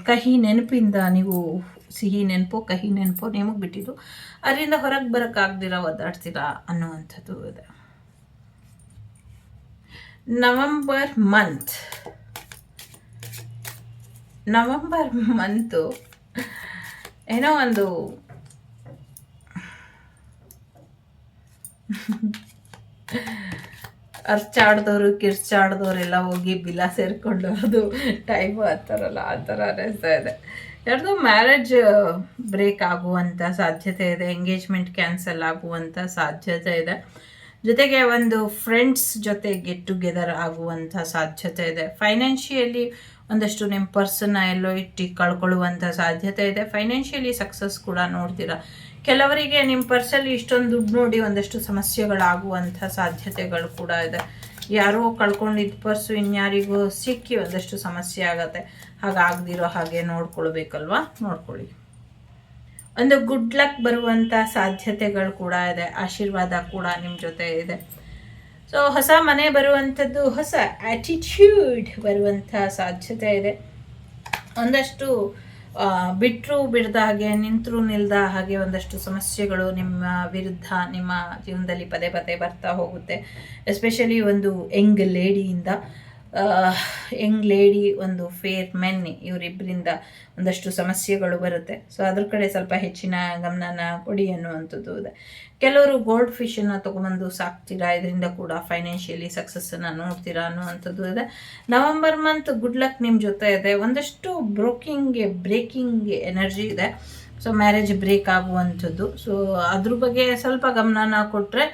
ಕಹಿ ನೆನಪಿಂದ ನೀವು, ಸಿಹಿ ನೆನಪೋ ಕಹಿ ನೆನಪೋ ನಿಮಗೆ ಬಿಟ್ಟಿದ್ದು, ಅದರಿಂದ ಹೊರಗೆ ಬರೋಕ್ಕಾಗ್ದಿರ ಒದ್ದಾಡ್ತೀರಾ ಅನ್ನುವಂಥದ್ದು ಇದೆ. ನವಂಬರ್ ಮಂತು ಏನೋ ಒಂದು ಅರ್ಚಾಡ್ದವರು ಕಿರ್ಚಾಡ್ದವರೆಲ್ಲ ಹೋಗಿ ಬಿಲ ಸೇರಿಕೊಂಡು ಅದು ಟೈಮು ಆ ಥರ ಅನ್ನಿಸ್ತಾ ಇದೆ. ಯಾರ್ದು ಮ್ಯಾರೇಜ್ ಬ್ರೇಕ್ ಆಗುವಂಥ ಸಾಧ್ಯತೆ ಇದೆ, ಎಂಗೇಜ್ಮೆಂಟ್ ಕ್ಯಾನ್ಸಲ್ ಆಗುವಂಥ ಸಾಧ್ಯತೆ ಇದೆ. ಜೊತೆಗೆ ಒಂದು ಫ್ರೆಂಡ್ಸ್ ಜೊತೆ ಗೆಟ್ ಟುಗೆದರ್ ಆಗುವಂಥ ಸಾಧ್ಯತೆ ಇದೆ. ಫೈನಾನ್ಷಿಯಲಿ ಒಂದಷ್ಟು ನಿಮ್ಮ ಪರ್ಸನ್ನ ಎಲ್ಲೋ ಇಟ್ಟು ಕಳ್ಕೊಳ್ಳುವಂಥ ಸಾಧ್ಯತೆ ಇದೆ. ಫೈನಾನ್ಷಿಯಲಿ ಸಕ್ಸಸ್ ಕೂಡ ನೋಡ್ತೀರಾ. ಕೆಲವರಿಗೆ ನಿಮ್ಮ ಪರ್ಸಲ್ಲಿ ಇಷ್ಟೊಂದು ದುಡ್ಡು ನೋಡಿ ಒಂದಷ್ಟು ಸಮಸ್ಯೆಗಳಾಗುವಂಥ ಸಾಧ್ಯತೆಗಳು ಕೂಡ ಇದೆ. ಯಾರೋ ಕಳ್ಕೊಂಡಿದ್ದ ಪರ್ಸು ಇನ್ಯಾರಿಗೂ ಸಿಕ್ಕಿ ಒಂದಷ್ಟು ಸಮಸ್ಯೆ ಆಗತ್ತೆ. ಹಾಗಾಗದಿರೋ ಹಾಗೆ ನೋಡ್ಕೊಳ್ಬೇಕಲ್ವಾ, ನೋಡ್ಕೊಳ್ಳಿ. ಒಂದು ಗುಡ್ ಲಕ್ ಬರುವಂಥ ಸಾಧ್ಯತೆಗಳು ಕೂಡ ಇದೆ. ಆಶೀರ್ವಾದ ಕೂಡ ನಿಮ್ಮ ಜೊತೆ ಇದೆ. ಸೊ ಹೊಸ ಮನೆ ಬರುವಂಥದ್ದು, ಹೊಸ ಆ್ಯಟಿಟ್ಯೂಡ್ ಬರುವಂಥ ಸಾಧ್ಯತೆ ಇದೆ. ಒಂದಷ್ಟು ಬಿಟ್ಟರು ಬಿಡದ ಹಾಗೆ, ನಿಂತರೂ ನಿಲ್ದ ಹಾಗೆ ಒಂದಷ್ಟು ಸಮಸ್ಯೆಗಳು ನಿಮ್ಮ ವಿರುದ್ಧ ನಿಮ್ಮ ಜೀವನದಲ್ಲಿ ಪದೇ ಪದೇ ಬರ್ತಾ ಹೋಗುತ್ತೆ. ಎಸ್ಪೆಷಲಿ ಒಂದು ಯಂಗ್ ಲೇಡಿ, ಒಂದು ಫೇರ್ ಮೆನ್, ಇವರಿಬ್ಬರಿಂದ ಒಂದಷ್ಟು ಸಮಸ್ಯೆಗಳು ಬರುತ್ತೆ. ಸೊ ಅದ್ರ ಕಡೆ ಸ್ವಲ್ಪ ಹೆಚ್ಚಿನ ಗಮನನ ಕೊಡಿ ಅನ್ನುವಂಥದ್ದು ಇದೆ. ಕೆಲವರು ಗೋಲ್ಡ್ ಫಿಶನ್ನು ತೊಗೊಂಬಂದು ಸಾಕ್ತೀರಾ, ಇದರಿಂದ ಕೂಡ ಫೈನಾನ್ಷಿಯಲಿ ಸಕ್ಸಸ್ಸನ್ನು ನೋಡ್ತೀರಾ ಅನ್ನುವಂಥದ್ದು ಇದೆ. ನವಂಬರ್ ಮಂತ್ ಗುಡ್ ಲಕ್ ನಿಮ್ಮ ಜೊತೆ ಇದೆ. ಒಂದಷ್ಟು ಬ್ರೇಕಿಂಗ್ ಎನರ್ಜಿ ಇದೆ. ಸೊ ಮ್ಯಾರೇಜ್ ಬ್ರೇಕ್ ಆಗುವಂಥದ್ದು. ಸೊ ಅದ್ರ ಬಗ್ಗೆ ಸ್ವಲ್ಪ ಗಮನನ ಕೊಟ್ಟರೆ,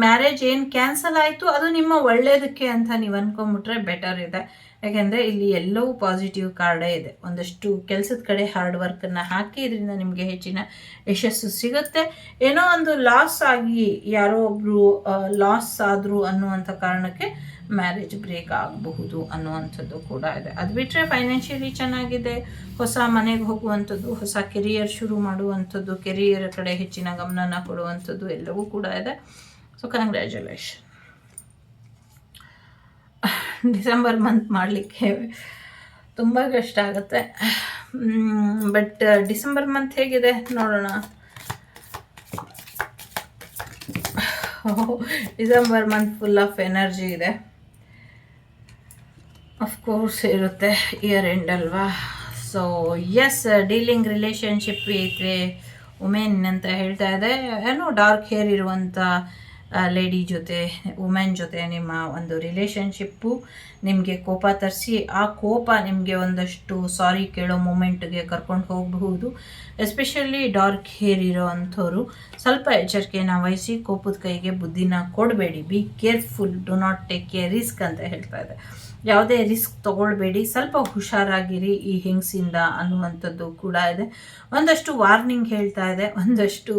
ಮ್ಯಾರೇಜ್ ಏನು ಕ್ಯಾನ್ಸಲ್ ಆಯಿತು ಅದು ನಿಮ್ಮ ಒಳ್ಳೆಯದಕ್ಕೆ ಅಂತ ನೀವು ಅಂದ್ಕೊಂಬಿಟ್ರೆ ಬೆಟರ್ ಇದೆ. ಯಾಕೆಂದರೆ ಇಲ್ಲಿ ಎಲ್ಲವೂ ಪಾಸಿಟಿವ್ ಕಾರ್ಡೇ ಇದೆ. ಒಂದಷ್ಟು ಕೆಲಸದ ಕಡೆ ಹಾರ್ಡ್ ವರ್ಕನ್ನು ಹಾಕಿ ಇದರಿಂದ ನಿಮಗೆ ಹೆಚ್ಚಿನ ಯಶಸ್ಸು ಸಿಗುತ್ತೆ. ಏನೋ ಒಂದು ಲಾಸ್ ಆಗಿ ಯಾರೋ ಒಬ್ಬರು ಲಾಸ್ ಆದರು ಅನ್ನುವಂಥ ಕಾರಣಕ್ಕೆ ಮ್ಯಾರೇಜ್ ಬ್ರೇಕ್ ಆಗಬಹುದು ಅನ್ನುವಂಥದ್ದು ಕೂಡ ಇದೆ. ಅದು ಬಿಟ್ಟರೆ ಫೈನಾನ್ಷಿಯಲಿ ಚೆನ್ನಾಗಿದೆ. ಹೊಸ ಮನೆಗೆ ಹೋಗುವಂಥದ್ದು, ಹೊಸ ಕೆರಿಯರ್ ಶುರು ಮಾಡುವಂಥದ್ದು, ಕೆರಿಯರ್ ಕಡೆ ಹೆಚ್ಚಿನ ಗಮನನ ಕೊಡುವಂಥದ್ದು ಎಲ್ಲವೂ ಕೂಡ ಇದೆ. So congratulation. ಡಿಸೆಂಬರ್ ಮಂತ್ ಮಾಡಲಿಕ್ಕೆ ತುಂಬ ಕಷ್ಟ ಆಗುತ್ತೆ. ಬಟ್ ಡಿಸೆಂಬರ್ ಮಂತ್ ಹೇಗಿದೆ ನೋಡೋಣ. December month full of energy ಇದೆ. ಅಫ್ಕೋರ್ಸ್ ಇರುತ್ತೆ, ಇಯರ್ ಎಂಡ್ ಅಲ್ವಾ. So yes, dealing relationship with women ಅಂತ ಹೇಳ್ತಾ ಇದೆ. ಏನೋ ಡಾರ್ಕ್ ಹೇರ್ ಇರುವಂಥ ಲೇಡಿ ಜೊತೆ, ವುಮೆನ್ ಜೊತೆ ನಿಮ್ಮ ಒಂದು ರಿಲೇಷನ್ಶಿಪ್ಪು ನಿಮಗೆ ಕೋಪ ತರಿಸಿ, ಆ ಕೋಪ ನಿಮಗೆ ಒಂದಷ್ಟು ಸಾರಿ ಕೇಳೋ ಮೂಮೆಂಟ್ಗೆ ಕರ್ಕೊಂಡು ಹೋಗಬಹುದು. ಎಸ್ಪೆಷಲಿ ಡಾರ್ಕ್ ಹೇರ್ ಇರೋ ಅಂಥವ್ರು ಸ್ವಲ್ಪ ಎಚ್ಚರಿಕೆನ ವಹಿಸಿ, ಕೋಪದ ಕೈಗೆ ಬುದ್ಧಿನ ಕೊಡಬೇಡಿ. Be careful, do not take A risk ಅಂತ ಹೇಳ್ತಾ ಇದೆ. ಯಾವುದೇ ರಿಸ್ಕ್ ತೊಗೊಳ್ಬೇಡಿ, ಸ್ವಲ್ಪ ಹುಷಾರಾಗಿರಿ ಈ ಹಿಂಗ್ಸಿಂದ ಅನ್ನುವಂಥದ್ದು ಕೂಡ ಇದೆ. ಒಂದಷ್ಟು ವಾರ್ನಿಂಗ್ ಹೇಳ್ತಾ ಇದೆ. ಒಂದಷ್ಟು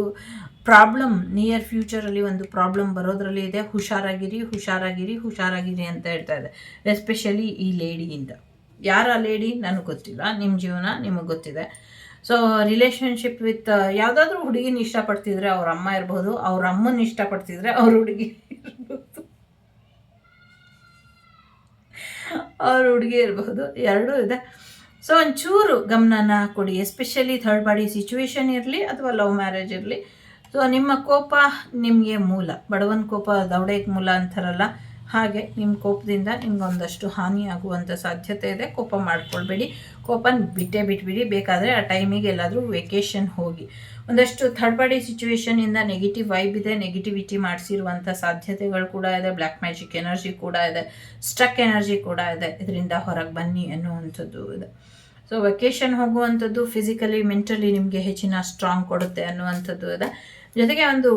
ಪ್ರಾಬ್ಲಮ್ ನಿಯರ್ ಫ್ಯೂಚರಲ್ಲಿ ಒಂದು ಪ್ರಾಬ್ಲಮ್ ಬರೋದ್ರಲ್ಲಿ ಇದೆ. ಹುಷಾರಾಗಿರಿ ಅಂತ ಹೇಳ್ತಾ ಇದೆ. ಎಸ್ಪೆಷಲಿ ಈ ಲೇಡಿಯಿಂದ. ಯಾರ ಲೇಡಿ ನನಗೆ ಗೊತ್ತಿಲ್ಲ, ನಿಮ್ಮ ಜೀವನ ನಿಮಗೆ ಗೊತ್ತಿದೆ. ಸೊ ರಿಲೇಷನ್ಶಿಪ್ ವಿತ್ ಯಾವುದಾದ್ರೂ ಹುಡುಗಿನ ಇಷ್ಟಪಡ್ತಿದ್ರೆ ಅವ್ರ ಅಮ್ಮ ಇರ್ಬೋದು, ಅವ್ರ ಅಮ್ಮನ ಇಷ್ಟಪಡ್ತಿದ್ರೆ ಅವ್ರ ಹುಡುಗಿ ಇರಬಹುದು, ಎರಡೂ ಇದೆ. ಸೊ ಒಂಚೂರು ಗಮನನ ಕೊಡಿ. ಎಸ್ಪೆಷಲಿ ಥರ್ಡ್ ಪಾರ್ಟಿ ಸಿಚುವೇಶನ್ ಇರಲಿ ಅಥವಾ ಲವ್ ಮ್ಯಾರೇಜ್ ಇರಲಿ. ಸೊ ನಿಮ್ಮ ಕೋಪ ನಿಮಗೆ ಮೂಲ, ಬಡವನ ಕೋಪ ದೌಡೆಗೆ ಮೂಲ ಅಂತಾರಲ್ಲ ಹಾಗೆ, ನಿಮ್ಮ ಕೋಪದಿಂದ ನಿಮ್ಗೆ ಒಂದಷ್ಟು ಹಾನಿಯಾಗುವಂಥ ಸಾಧ್ಯತೆ ಇದೆ. ಕೋಪ ಮಾಡ್ಕೊಳ್ಬೇಡಿ, ಕೋಪನ ಬಿಟ್ಬಿಡಿ. ಬೇಕಾದರೆ ಆ ಟೈಮಿಗೆ ಎಲ್ಲಾದರೂ ವೆಕೇಷನ್ ಹೋಗಿ. ಒಂದಷ್ಟು ಥರ್ಡ್ ಪಾರ್ಟಿ ಸಿಚುವೇಶನಿಂದ ನೆಗೆಟಿವ್ ವೈಬ್ ಇದೆ, ನೆಗೆಟಿವಿಟಿ ಮಾಡಿಸಿರುವಂಥ ಸಾಧ್ಯತೆಗಳು ಕೂಡ ಇದೆ. ಬ್ಲ್ಯಾಕ್ ಮ್ಯಾಜಿಕ್ ಎನರ್ಜಿ ಕೂಡ ಇದೆ, ಸ್ಟ್ರಕ್ ಎನರ್ಜಿ ಕೂಡ ಇದೆ. ಇದರಿಂದ ಹೊರಗೆ ಬನ್ನಿ ಅನ್ನುವಂಥದ್ದು ಇದೆ. ಸೊ ವೆಕೇಷನ್ ಹೋಗುವಂಥದ್ದು ಫಿಸಿಕಲಿ ಮೆಂಟಲಿ ನಿಮಗೆ ಹೆಚ್ಚಿನ ಸ್ಟ್ರಾಂಗ್ ಕೊಡುತ್ತೆ ಅನ್ನುವಂಥದ್ದು ಇದೆ. ಜೊತೆಗೆ ಒಂದು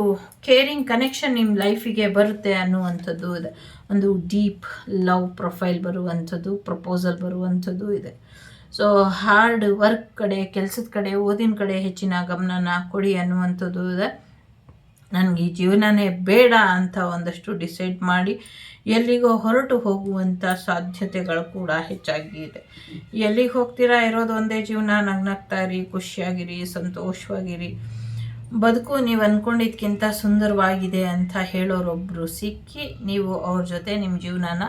ಕೇರಿಂಗ್ ಕನೆಕ್ಷನ್ ನಿಮ್ಮ ಲೈಫಿಗೆ ಬರುತ್ತೆ ಅನ್ನುವಂಥದ್ದು ಇದೆ. ಒಂದು ಡೀಪ್ ಲವ್ ಪ್ರೊಫೈಲ್ ಬರುವಂಥದ್ದು, ಪ್ರಪೋಸಲ್ ಬರುವಂಥದ್ದು ಇದೆ. ಸೊ ಹಾರ್ಡ್ ವರ್ಕ್ ಕಡೆ, ಕೆಲಸದ ಕಡೆ, ಓದಿನ ಕಡೆ ಹೆಚ್ಚಿನ ಗಮನನ ಕೊಡಿ ಅನ್ನುವಂಥದ್ದು ಇದೆ. ನನಗೆ ಈ ಜೀವನನೇ ಬೇಡ ಅಂತ ಒಂದಷ್ಟು ಡಿಸೈಡ್ ಮಾಡಿ ಎಲ್ಲಿಗೋ ಹೊರಟು ಹೋಗುವಂಥ ಸಾಧ್ಯತೆಗಳು ಕೂಡ ಹೆಚ್ಚಾಗಿ ಇದೆ. ಎಲ್ಲಿಗೆ ಹೋಗ್ತೀರಾ, ಇರೋದು ಒಂದೇ ಜೀವನ, ನಗ್ನಗ್ತಾ ಇರಿ, ಖುಷಿಯಾಗಿರಿ, ಸಂತೋಷವಾಗಿರಿ. ಬದುಕು ನೀವು ಅಂದ್ಕೊಂಡಿದ್ದಕ್ಕಿಂತ ಸುಂದರವಾಗಿದೆ ಅಂತ ಹೇಳೋರೊಬ್ಬರು ಸಿಕ್ಕಿ ನೀವು ಅವ್ರ ಜೊತೆ ನಿಮ್ಮ ಜೀವನನ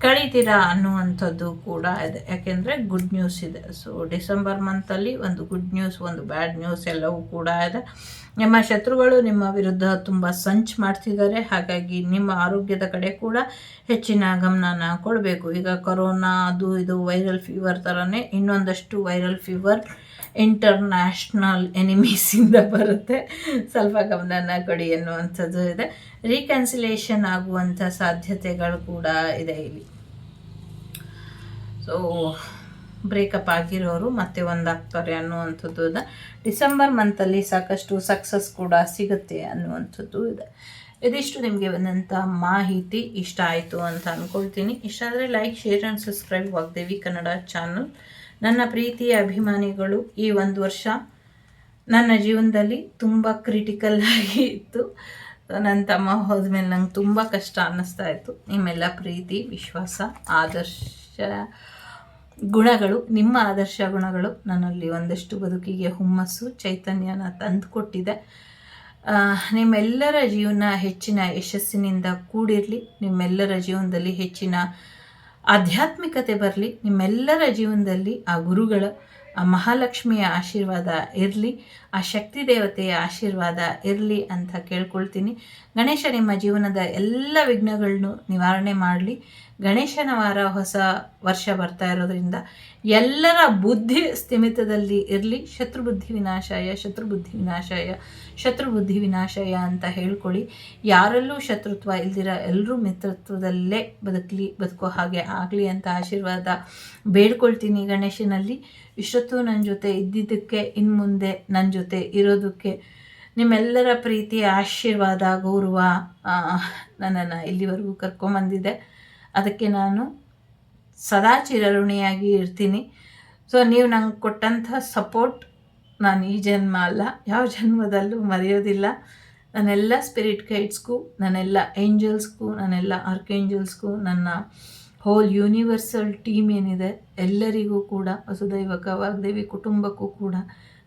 ಕಳೀತೀರಾ ಅನ್ನುವಂಥದ್ದು ಕೂಡ ಇದೆ. ಯಾಕೆಂದರೆ ಗುಡ್ ನ್ಯೂಸ್ ಇದೆ. ಸೊ ಡಿಸೆಂಬರ್ ಮಂತಲ್ಲಿ ಒಂದು ಗುಡ್ ನ್ಯೂಸ್, ಒಂದು ಬ್ಯಾಡ್ ನ್ಯೂಸ್ ಎಲ್ಲವೂ ಕೂಡ ಇದೆ. ನಿಮ್ಮ ಶತ್ರುಗಳು ನಿಮ್ಮ ವಿರುದ್ಧ ತುಂಬ ಸಂಚು ಮಾಡ್ತಿದ್ದಾರೆ. ಹಾಗಾಗಿ ನಿಮ್ಮ ಆರೋಗ್ಯದ ಕಡೆ ಕೂಡ ಹೆಚ್ಚಿನ ಗಮನನ ಕೊಡಬೇಕು. ಈಗ ಕೊರೋನಾ ಅದು ಇದು ವೈರಲ್ ಫೀವರ್ ಥರನೇ ಇನ್ನೊಂದಷ್ಟು ವೈರಲ್ ಫೀವರ್ ಇಂಟರ್ನ್ಯಾಷನಲ್ ಎನಿಮೀಸಿಂದ ಬರುತ್ತೆ. ಸ್ವಲ್ಪ ಗಮನನ ಕೊಡಿ ಅನ್ನುವಂಥದ್ದು ಇದೆ. ರೀಕನ್ಸಿಲೇಷನ್ ಆಗುವಂಥ ಸಾಧ್ಯತೆಗಳು ಕೂಡ ಇದೆ ಇಲ್ಲಿ. ಸೊ ಬ್ರೇಕಪ್ ಆಗಿರೋರು ಮತ್ತೆ ಒಂದಾಗ್ತಾರೆ ಅನ್ನುವಂಥದ್ದು ಇದೆ. ಡಿಸೆಂಬರ್ ಮಂತಲ್ಲಿ ಸಾಕಷ್ಟು ಸಕ್ಸಸ್ ಕೂಡ ಸಿಗುತ್ತೆ ಅನ್ನುವಂಥದ್ದು ಇದೆ. ಇದಿಷ್ಟು ನಿಮಗೆ ಬಂದಂಥ ಮಾಹಿತಿ ಇಷ್ಟ ಆಯಿತು ಅಂತ ಅಂದ್ಕೊಳ್ತೀನಿ. ಇಷ್ಟ ಆದರೆ like, share and subscribe Vagdevi Kannada channel. ನನ್ನ ಪ್ರೀತಿಯ ಅಭಿಮಾನಿಗಳು, ಈ ಒಂದು ವರ್ಷ ನನ್ನ ಜೀವನದಲ್ಲಿ ತುಂಬ ಕ್ರಿಟಿಕಲ್ ಆಗಿ ಇತ್ತು. ನನ್ನ ತಮ್ಮ ಹೋದ್ಮೇಲೆ ನಂಗೆ ತುಂಬ ಕಷ್ಟ ಅನ್ನಿಸ್ತಾ ಇತ್ತು. ನಿಮ್ಮೆಲ್ಲ ಪ್ರೀತಿ, ವಿಶ್ವಾಸ, ಆದರ್ಶ ಗುಣಗಳು, ನಿಮ್ಮ ಆದರ್ಶ ಗುಣಗಳು ನನ್ನಲ್ಲಿ ಒಂದಷ್ಟು ಬದುಕಿಗೆ ಹುಮ್ಮಸ್ಸು, ಚೈತನ್ಯನ ತಂದು ಕೊಟ್ಟಿದೆ. ನಿಮ್ಮೆಲ್ಲರ ಜೀವನ ಹೆಚ್ಚಿನ ಯಶಸ್ಸಿನಿಂದ ಕೂಡಿರಲಿ. ನಿಮ್ಮೆಲ್ಲರ ಜೀವನದಲ್ಲಿ ಹೆಚ್ಚಿನ ಆಧ್ಯಾತ್ಮಿಕತೆ ಬರಲಿ. ನಿಮ್ಮೆಲ್ಲರ ಜೀವನದಲ್ಲಿ ಆ ಗುರುಗಳ, ಆ ಮಹಾಲಕ್ಷ್ಮಿಯ ಆಶೀರ್ವಾದ ಇರಲಿ, ಆ ಶಕ್ತಿ ದೇವತೆಯ ಆಶೀರ್ವಾದ ಇರಲಿ ಅಂತ ಕೇಳ್ಕೊಳ್ತೀನಿ. ಗಣೇಶ ನಿಮ್ಮ ಜೀವನದ ಎಲ್ಲ ವಿಘ್ನಗಳನ್ನು ನಿವಾರಣೆ ಮಾಡಲಿ. ಗಣೇಶನ ವಾರ, ಹೊಸ ವರ್ಷ ಬರ್ತಾ ಇರೋದ್ರಿಂದ ಎಲ್ಲರ ಬುದ್ಧಿ ಸ್ಥಿಮಿತದಲ್ಲಿ ಇರಲಿ. ಶತ್ರುಬುದ್ಧಿ ವಿನಾಶಾಯ, ಶತ್ರುಬುದ್ಧಿ ವಿನಾಶಾಯ, ಶತ್ರುಬುದ್ಧಿ ವಿನಾಶಾಯ ಅಂತ ಹೇಳ್ಕೊಳ್ಳಿ. ಯಾರಲ್ಲೂ ಶತ್ರುತ್ವ ಇಲ್ದಿರ ಎಲ್ಲರೂ ಮಿತ್ರತ್ವದಲ್ಲೇ ಬದುಕೋ ಹಾಗೆ ಆಗಲಿ ಅಂತ ಆಶೀರ್ವಾದ ಬೇಡ್ಕೊಳ್ತೀನಿ ಗಣೇಶನಲ್ಲಿ. ಇಷ್ಟೊತ್ತು ನನ್ನ ಜೊತೆ ಇದ್ದಿದ್ದಕ್ಕೆ, ಇನ್ನು ಮುಂದೆ ನನ್ನ ಜೊತೆ ಇರೋದಕ್ಕೆ ನಿಮ್ಮೆಲ್ಲರ ಪ್ರೀತಿಯ ಆಶೀರ್ವಾದ, ಗೌರವ ನನ್ನನ್ನು ಇಲ್ಲಿವರೆಗೂ ಕರ್ಕೊಂಬಂದಿದೆ. ಅದಕ್ಕೆ ನಾನು ಸದಾ ಚಿರಋಣಿಯಾಗಿ ಇರ್ತೀನಿ. ಸೊ ನೀವು ನಂಗೆ ಕೊಟ್ಟಂಥ ಸಪೋರ್ಟ್ ನಾನು ಈ ಜನ್ಮ ಅಲ್ಲ, ಯಾವ ಜನ್ಮದಲ್ಲೂ ಮರೆಯೋದಿಲ್ಲ. ನನ್ನೆಲ್ಲ ಸ್ಪಿರಿಟ್ ಗೈಡ್ಸ್ಗೂ, ನನ್ನೆಲ್ಲ ಏಂಜಲ್ಸ್ಗೂ, ನನ್ನೆಲ್ಲ ಆರ್ಕೇಂಜಲ್ಸ್ಗೂ, ನನ್ನ ಹೋಲ್ ಯೂನಿವರ್ಸಲ್ ಟೀಮ್ ಏನಿದೆ ಎಲ್ಲರಿಗೂ ಕೂಡ, ವಸುದೈವಕ ವಾಗ್ದೇವಿ ಕುಟುಂಬಕ್ಕೂ ಕೂಡ,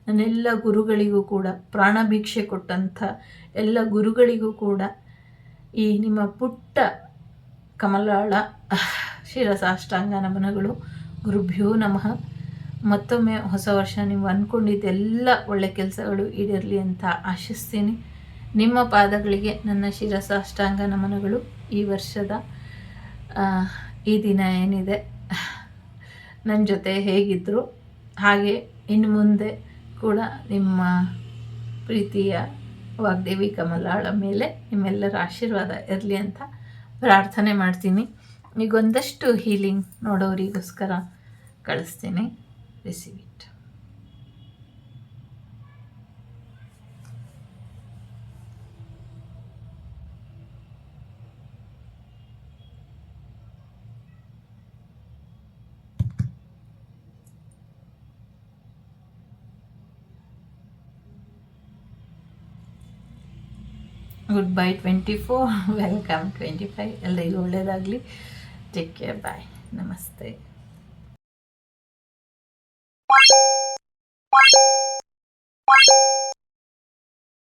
ನನ್ನೆಲ್ಲ ಗುರುಗಳಿಗೂ ಕೂಡ, ಪ್ರಾಣ ಭಿಕ್ಷೆ ಕೊಟ್ಟಂಥ ಎಲ್ಲ ಗುರುಗಳಿಗೂ ಕೂಡ ಈ ನಿಮ್ಮ ಪುಟ್ಟ ಕಮಲಾಳ ಶಿರಸಾಷ್ಟಾಂಗ ನಮನಗಳು. ಗುರುಭ್ಯೋ ನಮಃ. ಮತ್ತೊಮ್ಮೆ ಹೊಸ ವರ್ಷ ನೀವು ಅಂದ್ಕೊಂಡಿದ್ದೆಲ್ಲ ಒಳ್ಳೆ ಕೆಲಸಗಳು ಈಡೇರಲಿ ಅಂತ ಆಶಿಸ್ತೀನಿ. ನಿಮ್ಮ ಪಾದಗಳಿಗೆ ನನ್ನ ಶಿರಸಾಷ್ಟಾಂಗ ನಮನಗಳು. ಈ ವರ್ಷದ ಈ ದಿನ ಏನಿದೆ ನನ್ನ ಜೊತೆ ಹೇಗಿದ್ದರು ಹಾಗೆ ಇನ್ನು ಮುಂದೆ ಕೂಡ ನಿಮ್ಮ ಪ್ರೀತಿಯ ವಾಗ್ದೇವಿ ಕಮಲಾಳ ಮೇಲೆ ನಿಮ್ಮೆಲ್ಲರ ಆಶೀರ್ವಾದ ಇರಲಿ ಅಂತ ಪ್ರಾರ್ಥನೆ ಮಾಡ್ತೀನಿ. ಈಗೊಂದಷ್ಟು ಹೀಲಿಂಗ್ ನೋಡೋರಿಗೋಸ್ಕರ ಕಳಿಸ್ತೀನಿ. Receive it. Good bye 24, welcome 25. ಎಲ್ಲರಿಗೂ ಒಳ್ಳೆಯದಾಗಲಿ. ಟೇಕ್ ಕೇರ್, ಬಾಯ್, ನಮಸ್ತೆ.